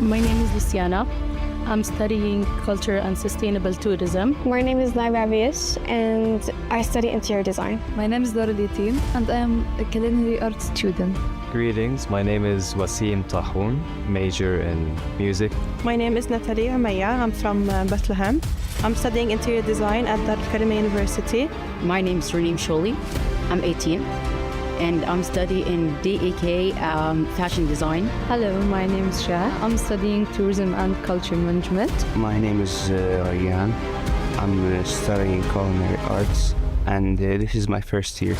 [SPEAKER 17] My name is Luciana. I'm studying culture and sustainable tourism.
[SPEAKER 18] My name is Naiba Abish, and I study interior design.
[SPEAKER 19] My name is Dora Litin, and I am a culinary arts student.
[SPEAKER 20] Greetings, my name is Wasim Tahoun, major in music.
[SPEAKER 21] My name is Natalie Amaya, I'm from Bethlehem. I'm studying interior design at al-Kalima University.
[SPEAKER 22] My name is Reem Sholi, I'm 18. And I'm studying in DEK fashion design.
[SPEAKER 19] Hello, my name is Shah. I'm studying tourism and culture management.
[SPEAKER 13] My name is Ryan. I'm studying culinary arts, and this is my first year.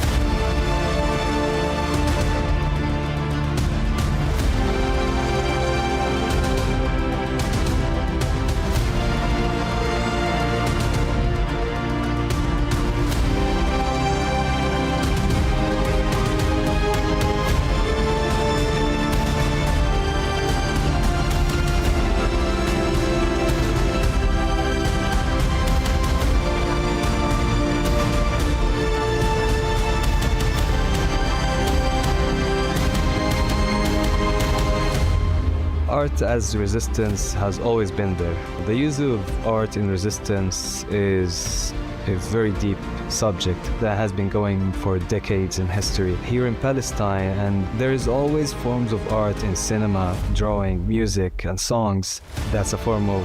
[SPEAKER 20] Art as resistance has always been there. The use of art in resistance is a very deep subject that has been going for decades in history here in Palestine, and there is always forms of art in cinema, drawing, music, and songs. That's a form of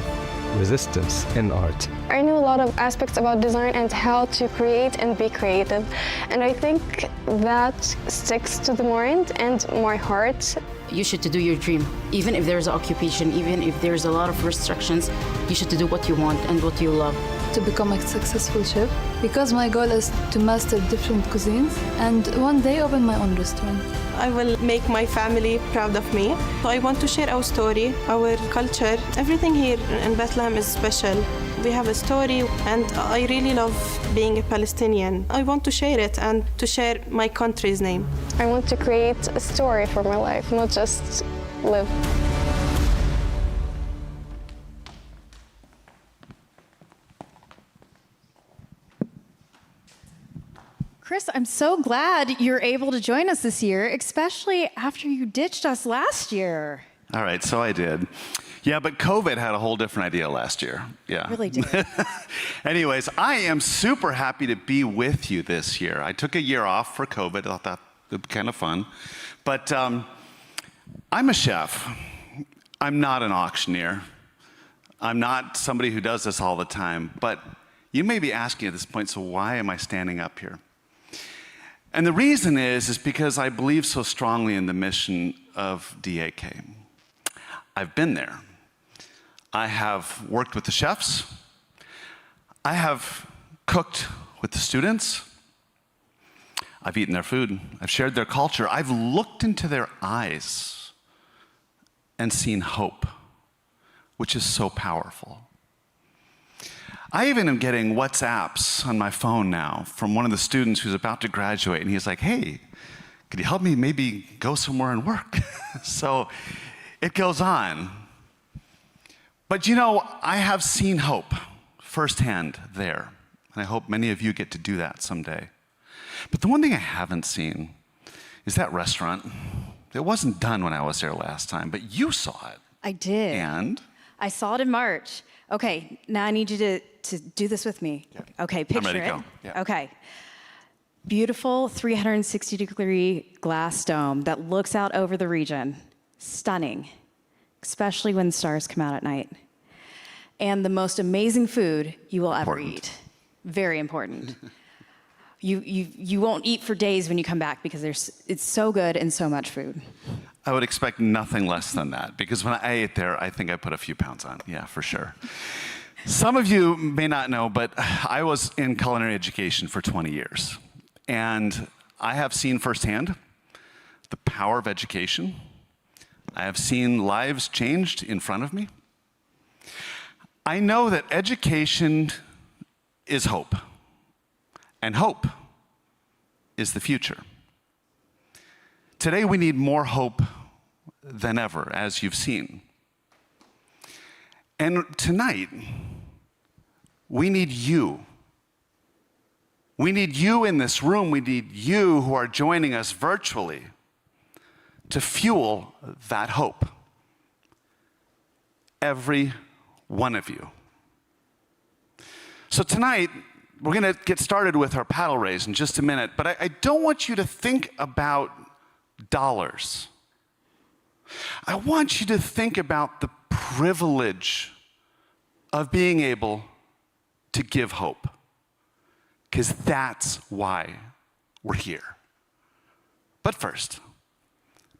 [SPEAKER 20] resistance in art.
[SPEAKER 18] I know a lot of aspects about design and how to create and be creative, and I think that sticks to the mind and my heart.
[SPEAKER 22] You should do your dream. Even if there's an occupation, even if there's a lot of restrictions, you should do what you want and what you love.
[SPEAKER 19] To become a successful chef, because my goal is to master different cuisines and one day open my own restaurant.
[SPEAKER 21] I will make my family proud of me. So I want to share our story, our culture. Everything here in Bethlehem is special. We have a story, and I really love being a Palestinian. I want to share it and to share my country's name.
[SPEAKER 18] I want to create a story for my life, not just live.
[SPEAKER 8] Chris, I'm so glad you're able to join us this year, especially after you ditched us last year.
[SPEAKER 23] All right, so I did. Yeah, but COVID had a whole different idea last year. Yeah.
[SPEAKER 8] Really did.
[SPEAKER 23] Anyways, I am super happy to be with you this year. I took a year off for COVID. I thought that would be kind of fun. But I'm a chef. I'm not an auctioneer. I'm not somebody who does this all the time. But you may be asking at this point, so why am I standing up here? And the reason is because I believe so strongly in the mission of DAK. I've been there. I have worked with the chefs. I have cooked with the students. I've eaten their food. I've shared their culture. I've looked into their eyes and seen hope, which is so powerful. I even am getting WhatsApps on my phone now from one of the students who's about to graduate, and he's like, hey, Could you help me maybe go somewhere and work? So it goes on. But you know, I have seen hope firsthand there. And I hope many of you get to do that someday. But the one thing I haven't seen is that restaurant. It wasn't done when I was there last time, but you saw it.
[SPEAKER 8] I did.
[SPEAKER 23] And?
[SPEAKER 8] I saw it in March. Okay, now I need you to do this with me.
[SPEAKER 23] Yeah.
[SPEAKER 8] Okay, picture
[SPEAKER 23] I'm ready to
[SPEAKER 8] it.
[SPEAKER 23] go. Yeah.
[SPEAKER 8] Okay. Beautiful 360-degree glass dome that looks out over the region. Stunning, especially when stars come out at night. And the most amazing food you will ever eat. Very important. You won't eat for days when you come back because it's so good and so much food.
[SPEAKER 23] I would expect nothing less than that, because when I ate there, I think I put a few pounds on. Yeah, for sure. Some of you may not know, but I was in culinary education for 20 years. And I have seen firsthand the power of education. I have seen lives changed in front of me. I know that education is hope, and hope is the future. Today we need more hope than ever, as you've seen. And tonight, we need you. We need you in this room. We need you who are joining us virtually to fuel that hope. Every one of you. So tonight, we're going to get started with our paddle raise in just a minute, but I don't want you to think about dollars. I want you to think about the privilege of being able to give hope, because that's why we're here. But first,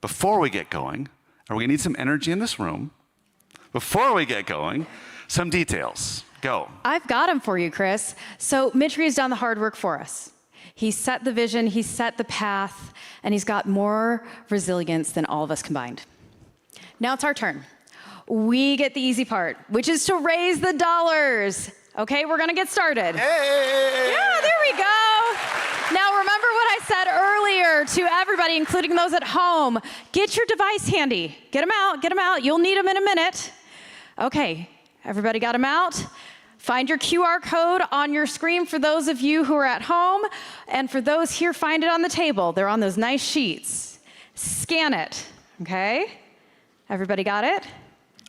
[SPEAKER 23] before we get going, and we're going to need some energy in this room, before we get going, some details. Go.
[SPEAKER 8] I've got them for you, Chris. So Mitri has done the hard work for us. He set the vision, he set the path, and he's got more resilience than all of us combined. Now it's our turn. We get the easy part, which is to raise the dollars. Okay, we're gonna get started.
[SPEAKER 23] Hey!
[SPEAKER 8] Yeah, there we go. Now remember what I said earlier to everybody, including those at home. Get your device handy. Get them out. You'll need them in a minute. Okay, everybody got them out? Find your QR code on your screen for those of you who are at home, and for those here, find it on the table. They're on those nice sheets. Scan it, okay? Everybody got it?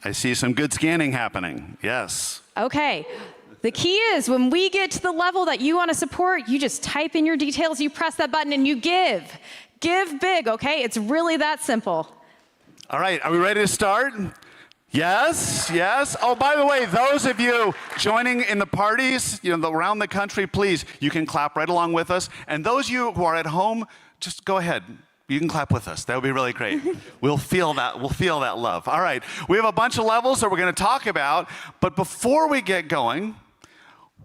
[SPEAKER 23] I see some good scanning happening. Yes.
[SPEAKER 8] Okay. The key is when we get to the level that you want to support, you just type in your details, you press that button, and you give. Give big, okay? It's really that simple.
[SPEAKER 23] All right, are we ready to start? Yes, yes. Oh, by the way, those of you joining in the parties, around the country, please, you can clap right along with us. And those of you who are at home, just go ahead. You can clap with us. That would be really great. We'll feel that love. All right, we have a bunch of levels that we're going to talk about. But before we get going,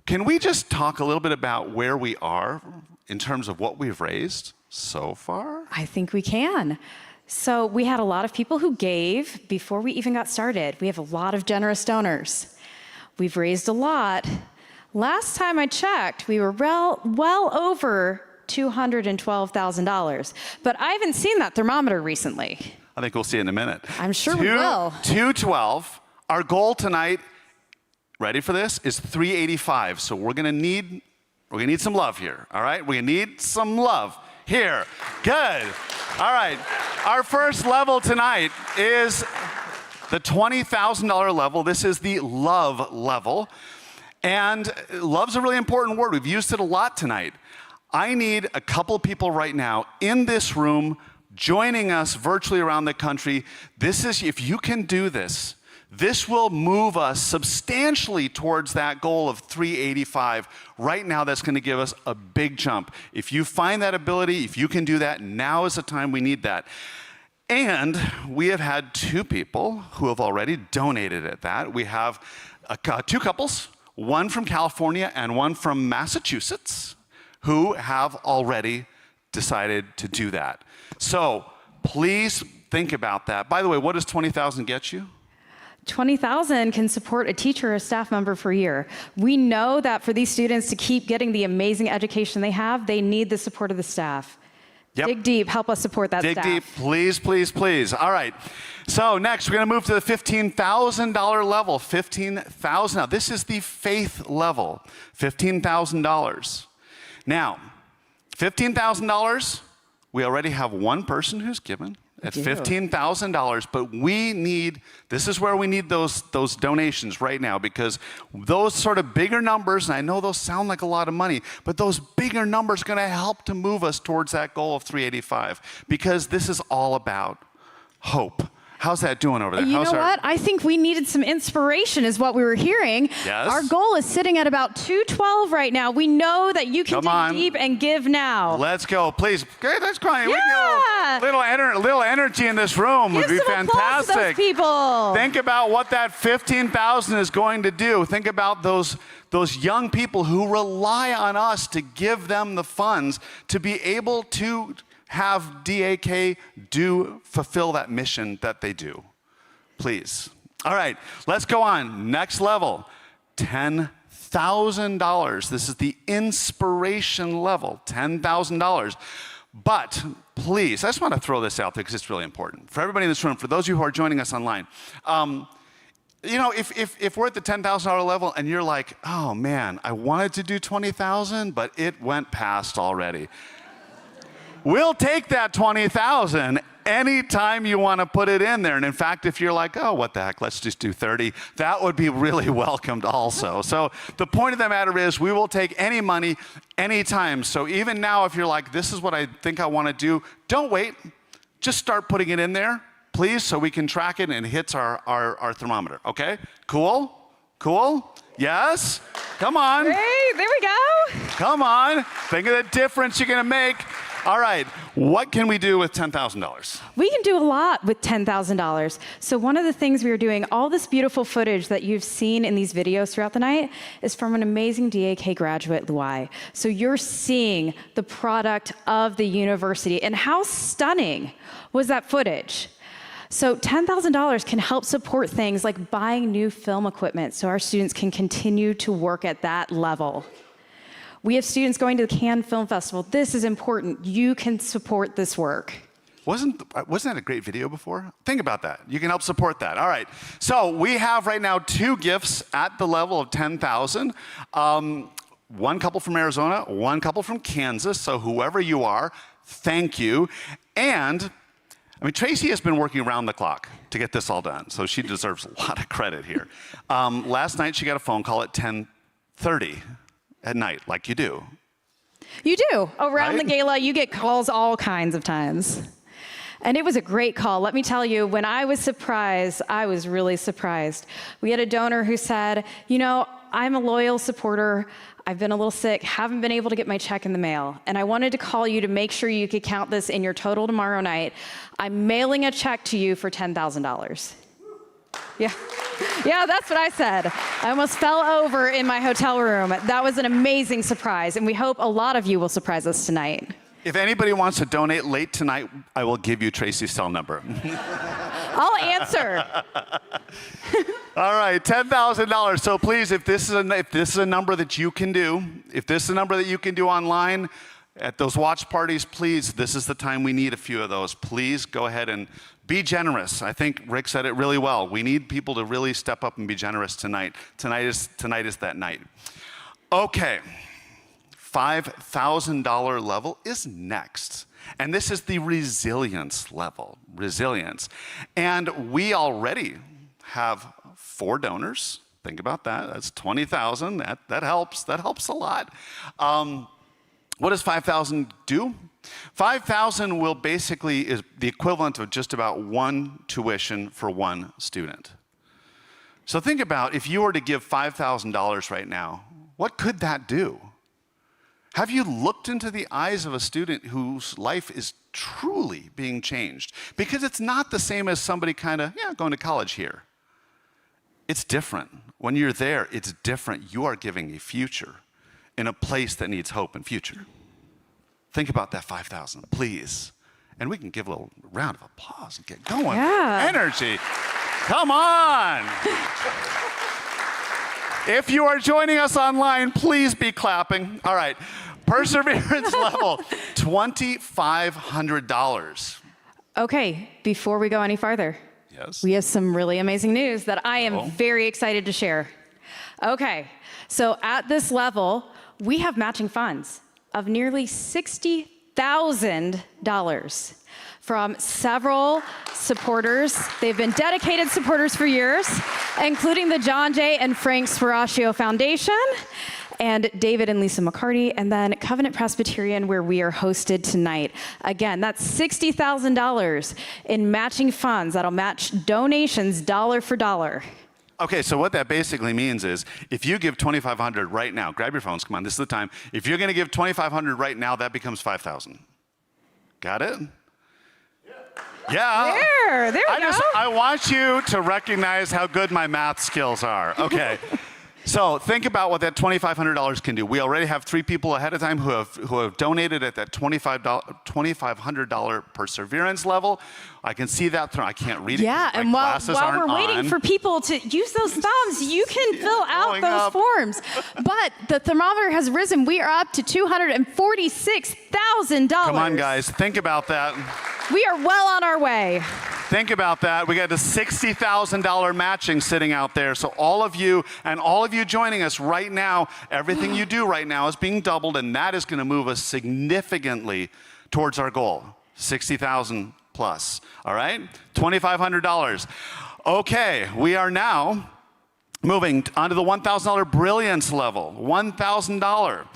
[SPEAKER 23] can we just talk a little bit about where we are in terms of what we've raised so far?
[SPEAKER 8] I think we can. So we had a lot of people who gave before we even got started. We have a lot of generous donors. We've raised a lot. Last time I checked, we were well over $212,000. But I haven't seen that thermometer recently.
[SPEAKER 23] I think we'll see it in a minute.
[SPEAKER 8] I'm sure we will.
[SPEAKER 23] 212. Our goal tonight, ready for this, is 385. So we're gonna need some love here. All right? We're gonna need some love here. Good. All right. Our first level tonight is the $20,000 level. This is the love level. And love's a really important word. We've used it a lot tonight. I need a couple people right now in this room joining us virtually around the country. If you can do this, this will move us substantially towards that goal of 385. Right now, that's going to give us a big jump. If you find that ability, if you can do that, now is the time we need that. And we have had two people who have already donated at that. We have two couples, one from California and one from Massachusetts, who have already decided to do that. So please think about that. By the way, what does 20,000 get you?
[SPEAKER 8] 20,000 can support a teacher or a staff member for a year. We know that for these students to keep getting the amazing education they have, they need the support of the staff.
[SPEAKER 23] Yep.
[SPEAKER 8] Dig deep. Help us support that
[SPEAKER 23] Dig
[SPEAKER 8] staff.
[SPEAKER 23] deep, please, please, please. All right. So next, we're going to move to the $15,000 level. $15,000. Now, this is the faith level. $15,000. Now, $15,000. We already have one person who's given at $15,000, but we need, this is where we need those donations right now, because those sort of bigger numbers, and I know those sound like a lot of money, but those bigger numbers are going to help to move us towards that goal of 385, because this is all about hope. How's that doing over there?
[SPEAKER 8] You know what? I think we needed some inspiration is what we were hearing.
[SPEAKER 23] Yes.
[SPEAKER 8] Our goal is sitting at about 212 right now. We know that you can dig deep and give now.
[SPEAKER 23] Let's go, please. Okay, that's great.
[SPEAKER 8] Yeah.
[SPEAKER 23] Little energy in this room would be fantastic.
[SPEAKER 8] To those people.
[SPEAKER 23] Think about what that 15,000 is going to do. Think about those young people who rely on us to give them the funds to be able to have DAK fulfill that mission that they do. Please. All right, let's go on. Next level, $10,000. This is the inspiration level, $10,000. But please, I just want to throw this out there because it's really important. For everybody in this room, for those of you who are joining us online, you know, if we're at the $10,000 level and you're like, oh man, I wanted to do 20,000, but it went past already. We'll take that 20,000 anytime you want to put it in there. And in fact, if you're like, oh, what the heck, let's just do 30, that would be really welcomed also. So the point of the matter is we will take any money anytime. So even now, if you're like, this is what I think I want to do, don't wait. Just start putting it in there, please, so we can track it and it hits our thermometer. Okay? Cool? Cool? Yes? Come on.
[SPEAKER 8] Hey, there we go.
[SPEAKER 23] Come on. Think of the difference you're going to make. All right, what can we do with $10,000?
[SPEAKER 8] We can do a lot with $10,000. So one of the things we are doing, all this beautiful footage that you've seen in these videos throughout the night is from an amazing DAK graduate, Luai. So you're seeing the product of the university, and how stunning was that footage? So $10,000 can help support things like buying new film equipment so our students can continue to work at that level. We have students going to the Cannes Film Festival. This is important. You can support this work.
[SPEAKER 23] Wasn't that a great video before? Think about that. You can help support that. All right. So we have right now 2 gifts at the level of 10,000. One couple from Arizona, one couple from Kansas. So whoever you are, thank you. And I mean, Tracy has been working around the clock to get this all done, so she deserves a lot of credit here. Last night, she got a phone call at 10:30 at night, like you do.
[SPEAKER 8] You do. Around the gala, you get calls all kinds of times. And it was a great call. Let me tell you, when I was surprised, I was really surprised. We had a donor who said, you know, I'm a loyal supporter. I've been a little sick, haven't been able to get my check in the mail. And I wanted to call you to make sure you could count this in your total tomorrow night. I'm mailing a check to you for $10,000. Yeah. Yeah, that's what I said. I almost fell over in my hotel room. That was an amazing surprise, and we hope a lot of you will surprise us tonight.
[SPEAKER 23] If anybody wants to donate late tonight, I will give you Tracy's cell number.
[SPEAKER 8] I'll answer.
[SPEAKER 23] All right, $10,000. So please, if this is a number that you can do, if this is a number that you can do online at those watch parties, please, this is the time we need a few of those. Please go ahead and be generous. I think Rick said it really well. We need people to really step up and be generous tonight. Tonight is that night. Okay, $5,000 level is next. And this is the resilience level, resilience. And we already have 4 donors. Think about that. That's 20,000. That helps. That helps a lot. What does 5,000 do? 5,000 will basically is the equivalent of just about 1 tuition for 1 student. So think about if you were to give $5,000 right now, what could that do? Have you looked into the eyes of a student whose life is truly being changed? Because it's not the same as somebody kind of, going to college here. It's different. When you're there, it's different. You are giving a future in a place that needs hope and future. Think about that 5,000, please. And we can give a little round of applause and get going.
[SPEAKER 8] Yeah.
[SPEAKER 23] Energy. Come on. If you are joining us online, please be clapping. All right. Perseverance level, $2,500.
[SPEAKER 8] Okay, before we go any farther,
[SPEAKER 23] yes,
[SPEAKER 8] we have some really amazing news that I am very excited to share. Okay, so at this level, we have matching funds of nearly $60,000 from several supporters. They've been dedicated supporters for years, including the John J. and Frank Sparaccio Foundation, and David and Lisa McCarty, and then Covenant Presbyterian, where we are hosted tonight. Again, that's $60,000 in matching funds that'll match donations dollar for dollar.
[SPEAKER 23] Okay, so what that basically means is if you give $2,500 right now, grab your phones, come on, this is the time. If you're going to give $2,500 right now, that becomes $5,000. Got it? Yeah.
[SPEAKER 8] There we go.
[SPEAKER 23] I want you to recognize how good my math skills are. Okay. So think about what that $2,500 can do. We already have 3 people ahead of time who have donated at that $2,500 perseverance level. I can see that. I can't read it.
[SPEAKER 8] Yeah, and while we're waiting for people to use those thumbs, you can fill out those forms. But the thermometer has risen. We are up to $246,000.
[SPEAKER 23] Come on, guys. Think about that.
[SPEAKER 8] We are well on our way.
[SPEAKER 23] Think about that. We got a $60,000 matching sitting out there. So all of you and all of you joining us right now, everything you do right now is being doubled, and that is going to move us significantly towards our goal, $60,000 plus. All right? $2,500. Okay, we are now moving onto the $1,000 brilliance level. $1,000.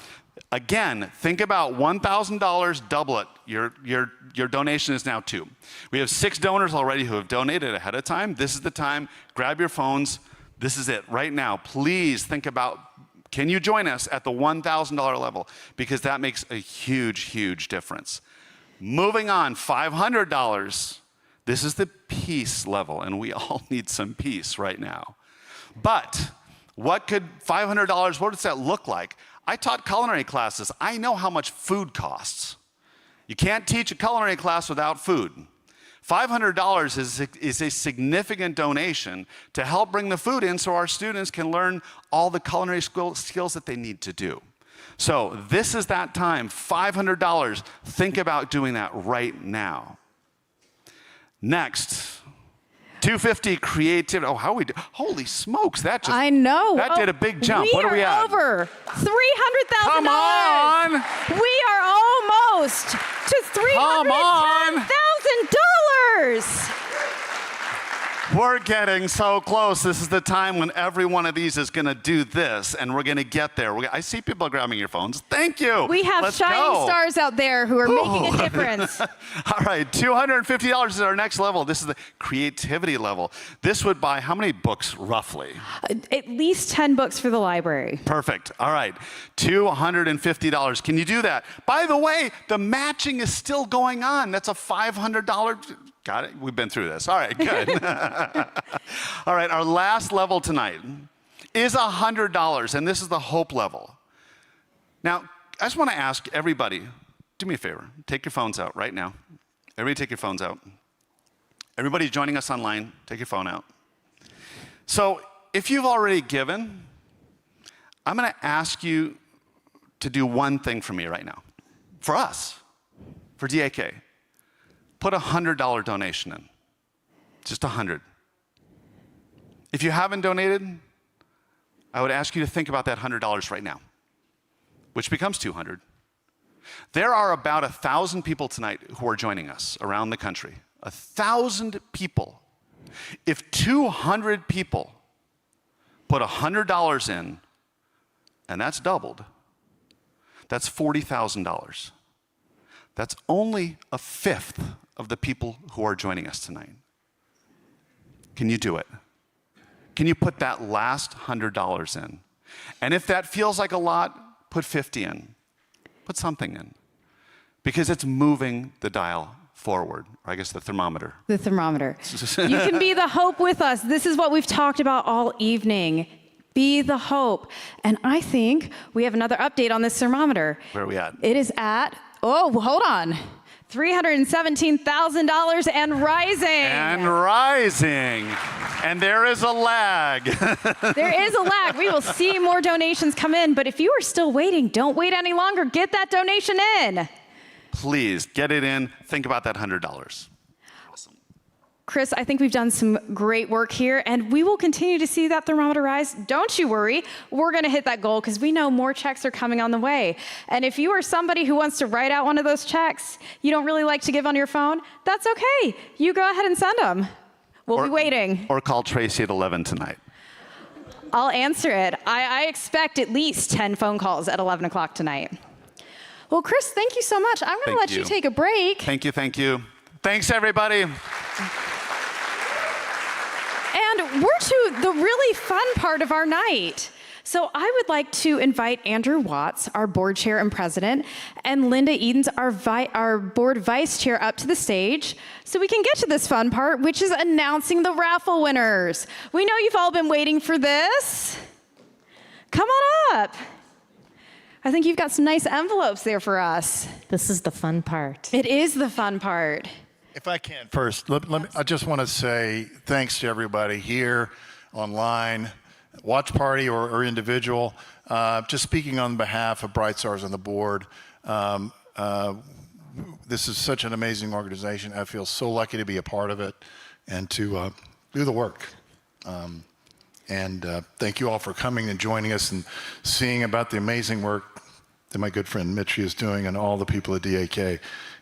[SPEAKER 23] Again, think about $1,000, double it. Your donation is now 2. We have 6 donors already who have donated ahead of time. This is the time. Grab your phones. This is it right now. Please think about, can you join us at the $1,000 level? Because that makes a huge, huge difference. Moving on, $500. This is the peace level, and we all need some peace right now. But what could $500, what does that look like? I taught culinary classes. I know how much food costs. You can't teach a culinary class without food. $500 is a significant donation to help bring the food in so our students can learn all the culinary skills that they need to do. So this is that time, $500. Think about doing that right now. Next. $250 creativity. Oh, how we do? Holy smokes! That just
[SPEAKER 8] I know.
[SPEAKER 23] That did a big jump. What are we at?
[SPEAKER 8] Over $300,000.
[SPEAKER 23] Come on!
[SPEAKER 8] We are almost to $310,000.
[SPEAKER 23] We're getting so close. This is the time when every one of these is going to do this, and we're going to get there. I see people grabbing your phones. Thank you.
[SPEAKER 8] We have shining stars out there who are making a difference.
[SPEAKER 23] All right, $250 is our next level. This is the creativity level. This would buy how many books, roughly?
[SPEAKER 8] At least 10 books for the library.
[SPEAKER 23] Perfect. All right, $250. Can you do that? By the way, the matching is still going on. That's a $500. Got it? We've been through this. All right, good. All right, our last level tonight is $100, and this is the hope level. Now, I just want to ask everybody, do me a favor. Take your phones out right now. Everybody take your phones out. Everybody joining us online, take your phone out. So if you've already given, I'm going to ask you to do one thing for me right now. For us, for DAK. Put a $100 donation in, just 100. If you haven't donated, I would ask you to think about that $100 right now, which becomes 200. There are about 1,000 people tonight who are joining us around the country. 1,000 people. If 200 people put $100 in, and that's doubled, that's $40,000. That's only a fifth of the people who are joining us tonight. Can you do it? Can you put that last $100 in? And if that feels like a lot, put 50 in. Put something in. Because it's moving the dial forward, or I guess the thermometer.
[SPEAKER 8] The thermometer. You can be the hope with us. This is what we've talked about all evening. Be the hope. And I think we have another update on this thermometer.
[SPEAKER 23] Where are we at?
[SPEAKER 8] It is at, hold on, $317,000 and rising.
[SPEAKER 23] And rising. And there is a lag.
[SPEAKER 8] There is a lag. We will see more donations come in, but if you are still waiting, don't wait any longer. Get that donation in.
[SPEAKER 23] Please get it in. Think about that $100.
[SPEAKER 8] Chris, I think we've done some great work here, and we will continue to see that thermometer rise. Don't you worry. We're going to hit that goal because we know more checks are coming on the way. And if you are somebody who wants to write out one of those checks you don't really like to give on your phone, that's okay. You go ahead and send them. We'll be waiting.
[SPEAKER 23] Or call Tracy at 11 tonight.
[SPEAKER 8] I'll answer it. I expect at least 10 phone calls at 11 o'clock tonight. Well, Chris, thank you so much. I'm going to let you take a break.
[SPEAKER 23] Thank you, thank you. Thanks, everybody.
[SPEAKER 8] And we're to the really fun part of our night. So I would like to invite Andrew Watts, our board chair and president, and Linda Edens, our board vice chair, up to the stage so we can get to this fun part, which is announcing the raffle winners. We know you've all been waiting for this. Come on up. I think you've got some nice envelopes there for us.
[SPEAKER 1] This is the fun part.
[SPEAKER 8] It is the fun part.
[SPEAKER 2] If I can first, I just want to say thanks to everybody here, online, watch party or individual. Just speaking on behalf of Bright Stars and the board, this is such an amazing organization. I feel so lucky to be a part of it and to do the work. Thank you all for coming and joining us and seeing about the amazing work that my good friend Mitri is doing and all the people at DAK,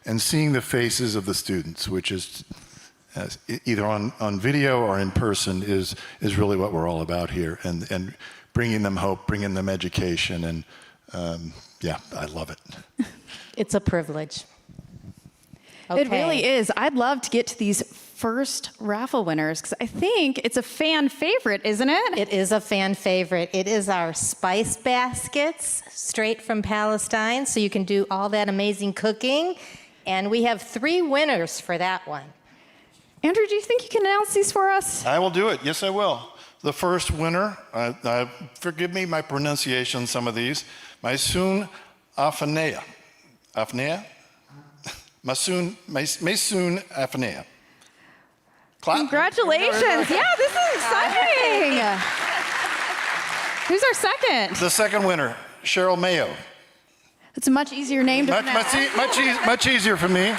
[SPEAKER 2] and seeing the faces of the students, which is either on video or in person, is really what we're all about here, and bringing them hope, bringing them education, and yeah, I love it.
[SPEAKER 1] It's a privilege. Okay.
[SPEAKER 8] It really is. I'd love to get to these first raffle winners because I think it's a fan favorite, isn't it?
[SPEAKER 1] It is a fan favorite. It is our spice baskets straight from Palestine, so you can do all that amazing cooking. And we have 3 winners for that one.
[SPEAKER 8] Andrew, do you think you can announce these for us?
[SPEAKER 2] I will do it. Yes, I will. The first winner, forgive me my pronunciation, some of these, Masoon Afnea. Afnea? Masoon Afnea. Clap.
[SPEAKER 8] Congratulations. Yeah, this is exciting. Who's our second?
[SPEAKER 2] The second winner, Cheryl Mayo.
[SPEAKER 8] It's a much easier name to pronounce.
[SPEAKER 2] Much easier for me.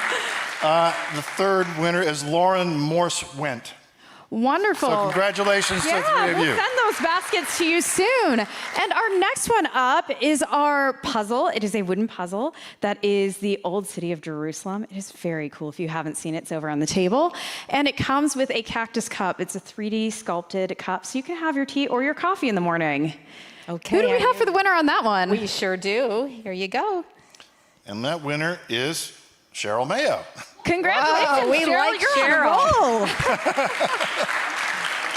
[SPEAKER 2] The third winner is Lauren Morse-Went.
[SPEAKER 8] Wonderful.
[SPEAKER 2] So congratulations to the 3 of you.
[SPEAKER 8] We'll send those baskets to you soon. And our next one up is our puzzle. It is a wooden puzzle that is the old city of Jerusalem. It is very cool. If you haven't seen it, it's over on the table. And it comes with a cactus cup. It's a 3D sculpted cup, so you can have your tea or your coffee in the morning.
[SPEAKER 1] Okay.
[SPEAKER 8] Who do we have for the winner on that one?
[SPEAKER 1] We sure do. Here you go.
[SPEAKER 2] And that winner is Cheryl Mayo.
[SPEAKER 8] Congratulations,
[SPEAKER 1] Wow, we
[SPEAKER 8] Cheryl.
[SPEAKER 1] like
[SPEAKER 8] You're
[SPEAKER 1] Cheryl.
[SPEAKER 8] on a roll.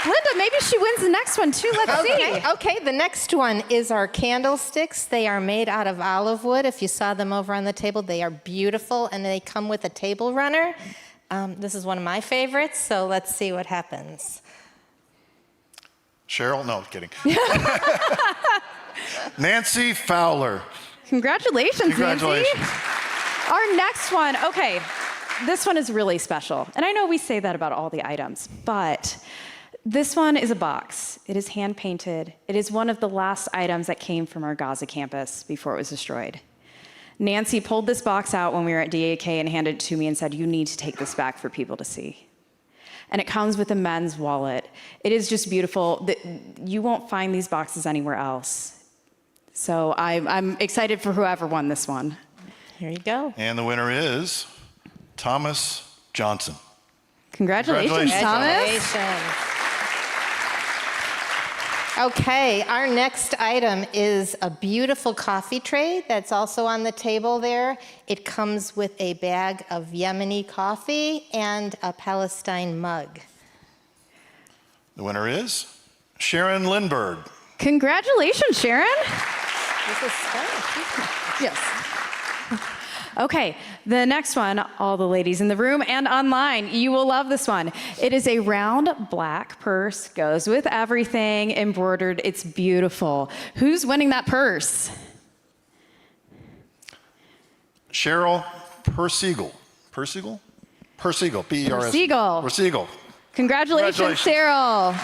[SPEAKER 8] Linda, maybe she wins the next one too. Let's see.
[SPEAKER 1] Okay, the next one is our candlesticks. They are made out of olive wood. If you saw them over on the table, they are beautiful, and they come with a table runner. This is one of my favorites, so let's see what happens.
[SPEAKER 2] Cheryl? No, I'm kidding. Nancy Fowler.
[SPEAKER 8] Congratulations,
[SPEAKER 2] Congratulations.
[SPEAKER 8] Nancy. Our next one, okay, this one is really special. And I know we say that about all the items, but this one is a box. It is hand-painted. It is one of the last items that came from our Gaza campus before it was destroyed. Nancy pulled this box out when we were at DAK and handed it to me and said, "You need to take this back for people to see." And it comes with a men's wallet. It is just beautiful. You won't find these boxes anywhere else. So I'm excited for whoever won this one.
[SPEAKER 1] Here you go.
[SPEAKER 2] And the winner is Thomas Johnson.
[SPEAKER 8] Congratulations, Thomas.
[SPEAKER 1] Okay, our next item is a beautiful coffee tray that's also on the table there. It comes with a bag of Yemeni coffee and a Palestine mug.
[SPEAKER 2] The winner is Sharon Lindberg.
[SPEAKER 8] Congratulations, Sharon.
[SPEAKER 1] This is Spanish.
[SPEAKER 8] Yes. Okay, the next one, all the ladies in the room and online, you will love this one. It is a round black purse, goes with everything, embroidered. It's beautiful. Who's winning that purse?
[SPEAKER 2] Cheryl Persiegel. Persiegel? Persiegel, P-E-R-S.
[SPEAKER 8] Persiegel.
[SPEAKER 2] Persiegel.
[SPEAKER 8] Congratulations, Cyril.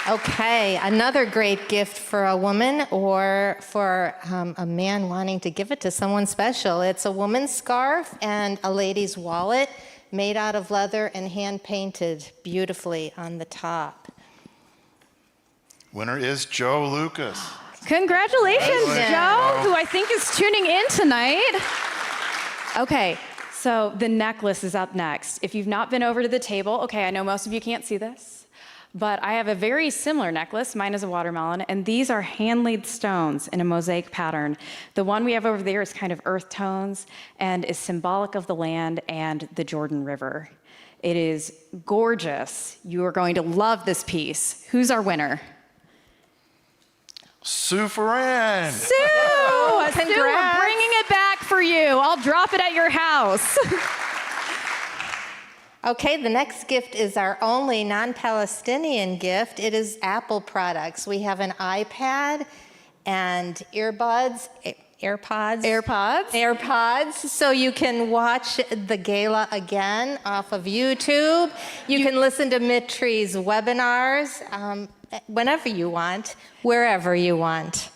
[SPEAKER 1] Okay, another great gift for a woman or for a man wanting to give it to someone special. It's a woman's scarf and a lady's wallet made out of leather and hand-painted beautifully on the top.
[SPEAKER 2] Winner is Joe Lucas.
[SPEAKER 8] Congratulations, Joe, who I think is tuning in tonight. Okay, so the necklace is up next. If you've not been over to the table, okay, I know most of you can't see this, but I have a very similar necklace. Mine is a watermelon, and these are hand-laid stones in a mosaic pattern. The one we have over there is kind of earth tones and is symbolic of the land and the Jordan River. It is gorgeous. You are going to love this piece. Who's our winner?
[SPEAKER 2] Sue Ferran.
[SPEAKER 8] Sue! Sue, we're bringing it back for you. I'll drop it at your house.
[SPEAKER 1] Okay, the next gift is our only non-Palestinian gift. It is Apple products. We have an iPad and AirPods, so you can watch the gala again off of YouTube. You can listen to Mitri's webinars whenever you want, wherever you want.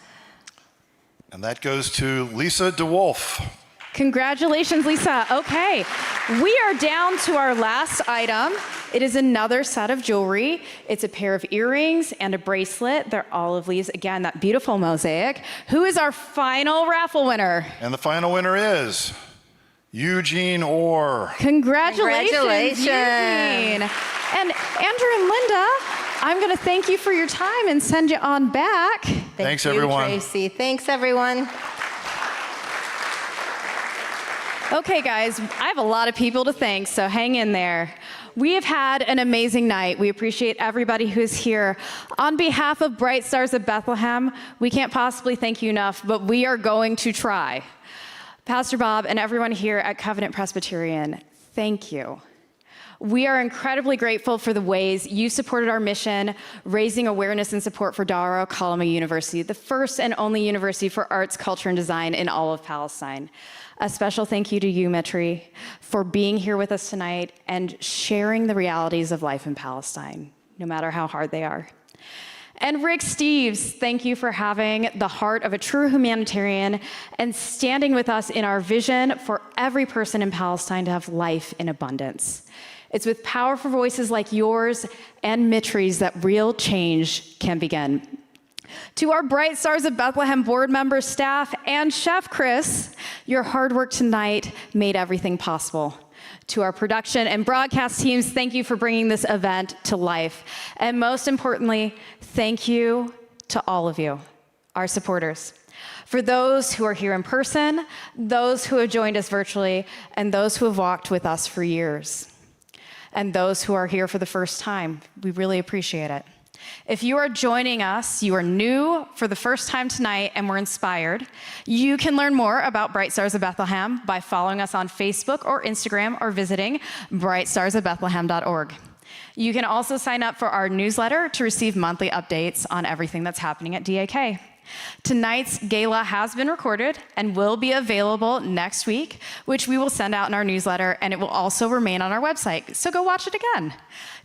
[SPEAKER 2] And that goes to Lisa DeWolf.
[SPEAKER 8] Congratulations, Lisa. Okay, we are down to our last item. It is another set of jewelry. It's a pair of earrings and a bracelet. They're olive leaves. Again, that beautiful mosaic. Who is our final raffle winner?
[SPEAKER 2] And the final winner is Eugene Orr.
[SPEAKER 8] Congratulations, Eugene. And Andrew and Linda, I'm going to thank you for your time and send you on back.
[SPEAKER 2] Thanks, everyone.
[SPEAKER 1] Tracy. Thanks, everyone.
[SPEAKER 8] Okay, guys, I have a lot of people to thank, so hang in there. We have had an amazing night. We appreciate everybody who's here. On behalf of Bright Stars of Bethlehem, we can't possibly thank you enough, but we are going to try. Pastor Bob and everyone here at Covenant Presbyterian, thank you. We are incredibly grateful for the ways you supported our mission, raising awareness and support for Dar al-Kalima University, the first and only university for arts, culture, and design in all of Palestine. A special thank you to you, Mitri, for being here with us tonight and sharing the realities of life in Palestine, no matter how hard they are. And Rick Steves, thank you for having the heart of a true humanitarian and standing with us in our vision for every person in Palestine to have life in abundance. It's with powerful voices like yours and Mitri's that real change can begin. To our Bright Stars of Bethlehem board members, staff, and Chef Chris, your hard work tonight made everything possible. To our production and broadcast teams, thank you for bringing this event to life. And most importantly, thank you to all of you, our supporters. For those who are here in person, those who have joined us virtually, and those who have walked with us for years. And those who are here for the first time, we really appreciate it. If you are joining us, you are new for the first time tonight and were inspired, you can learn more about Bright Stars of Bethlehem by following us on Facebook or Instagram or visiting brightstarsofbethlehem.org. You can also sign up for our newsletter to receive monthly updates on everything that's happening at DAK. Tonight's gala has been recorded and will be available next week, which we will send out in our newsletter, and it will also remain on our website, so go watch it again.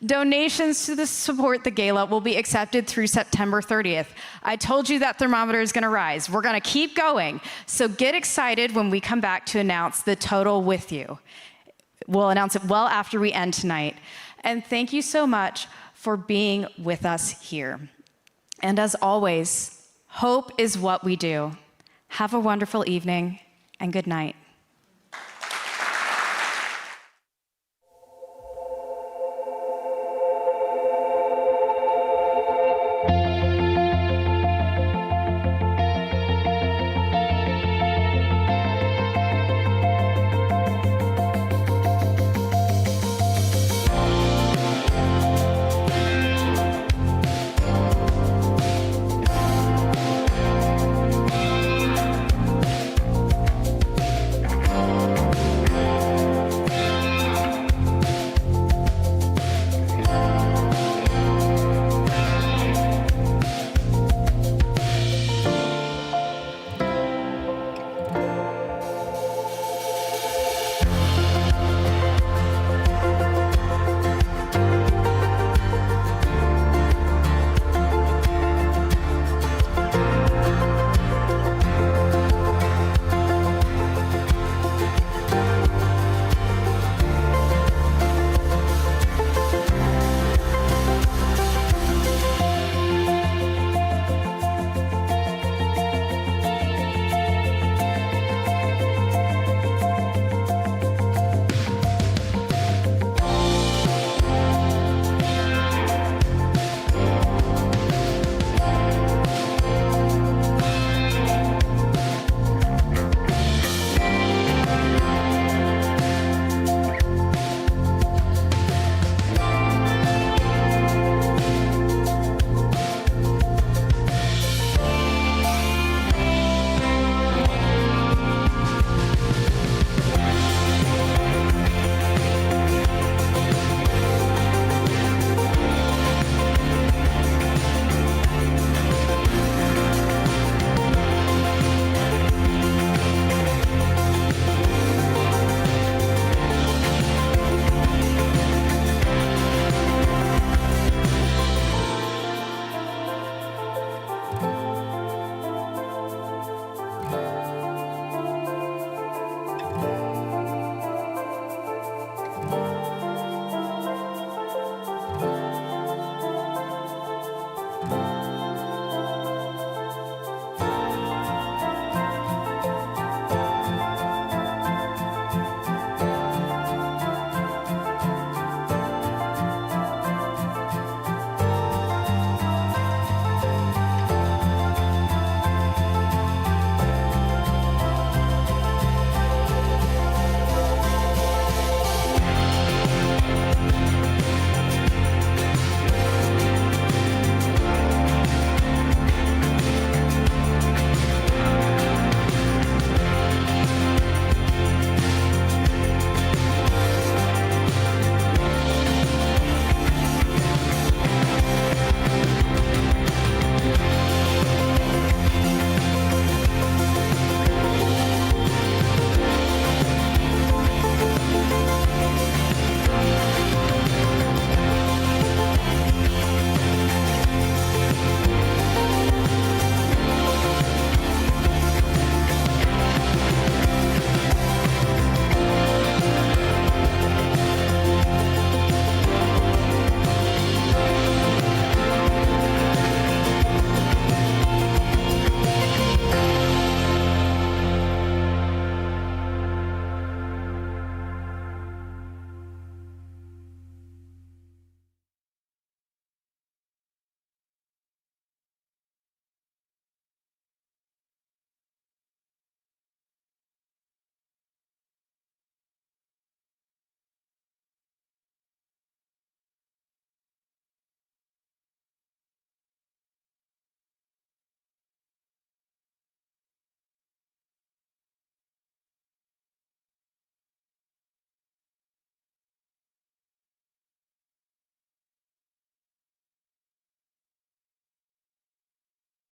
[SPEAKER 8] Donations to support the gala will be accepted through September 30th. I told you that thermometer is going to rise. We're going to keep going, so get excited when we come back to announce the total with you. We'll announce it well after we end tonight. And thank you so much for being with us here. And as always, hope is what we do. Have a wonderful evening and good night.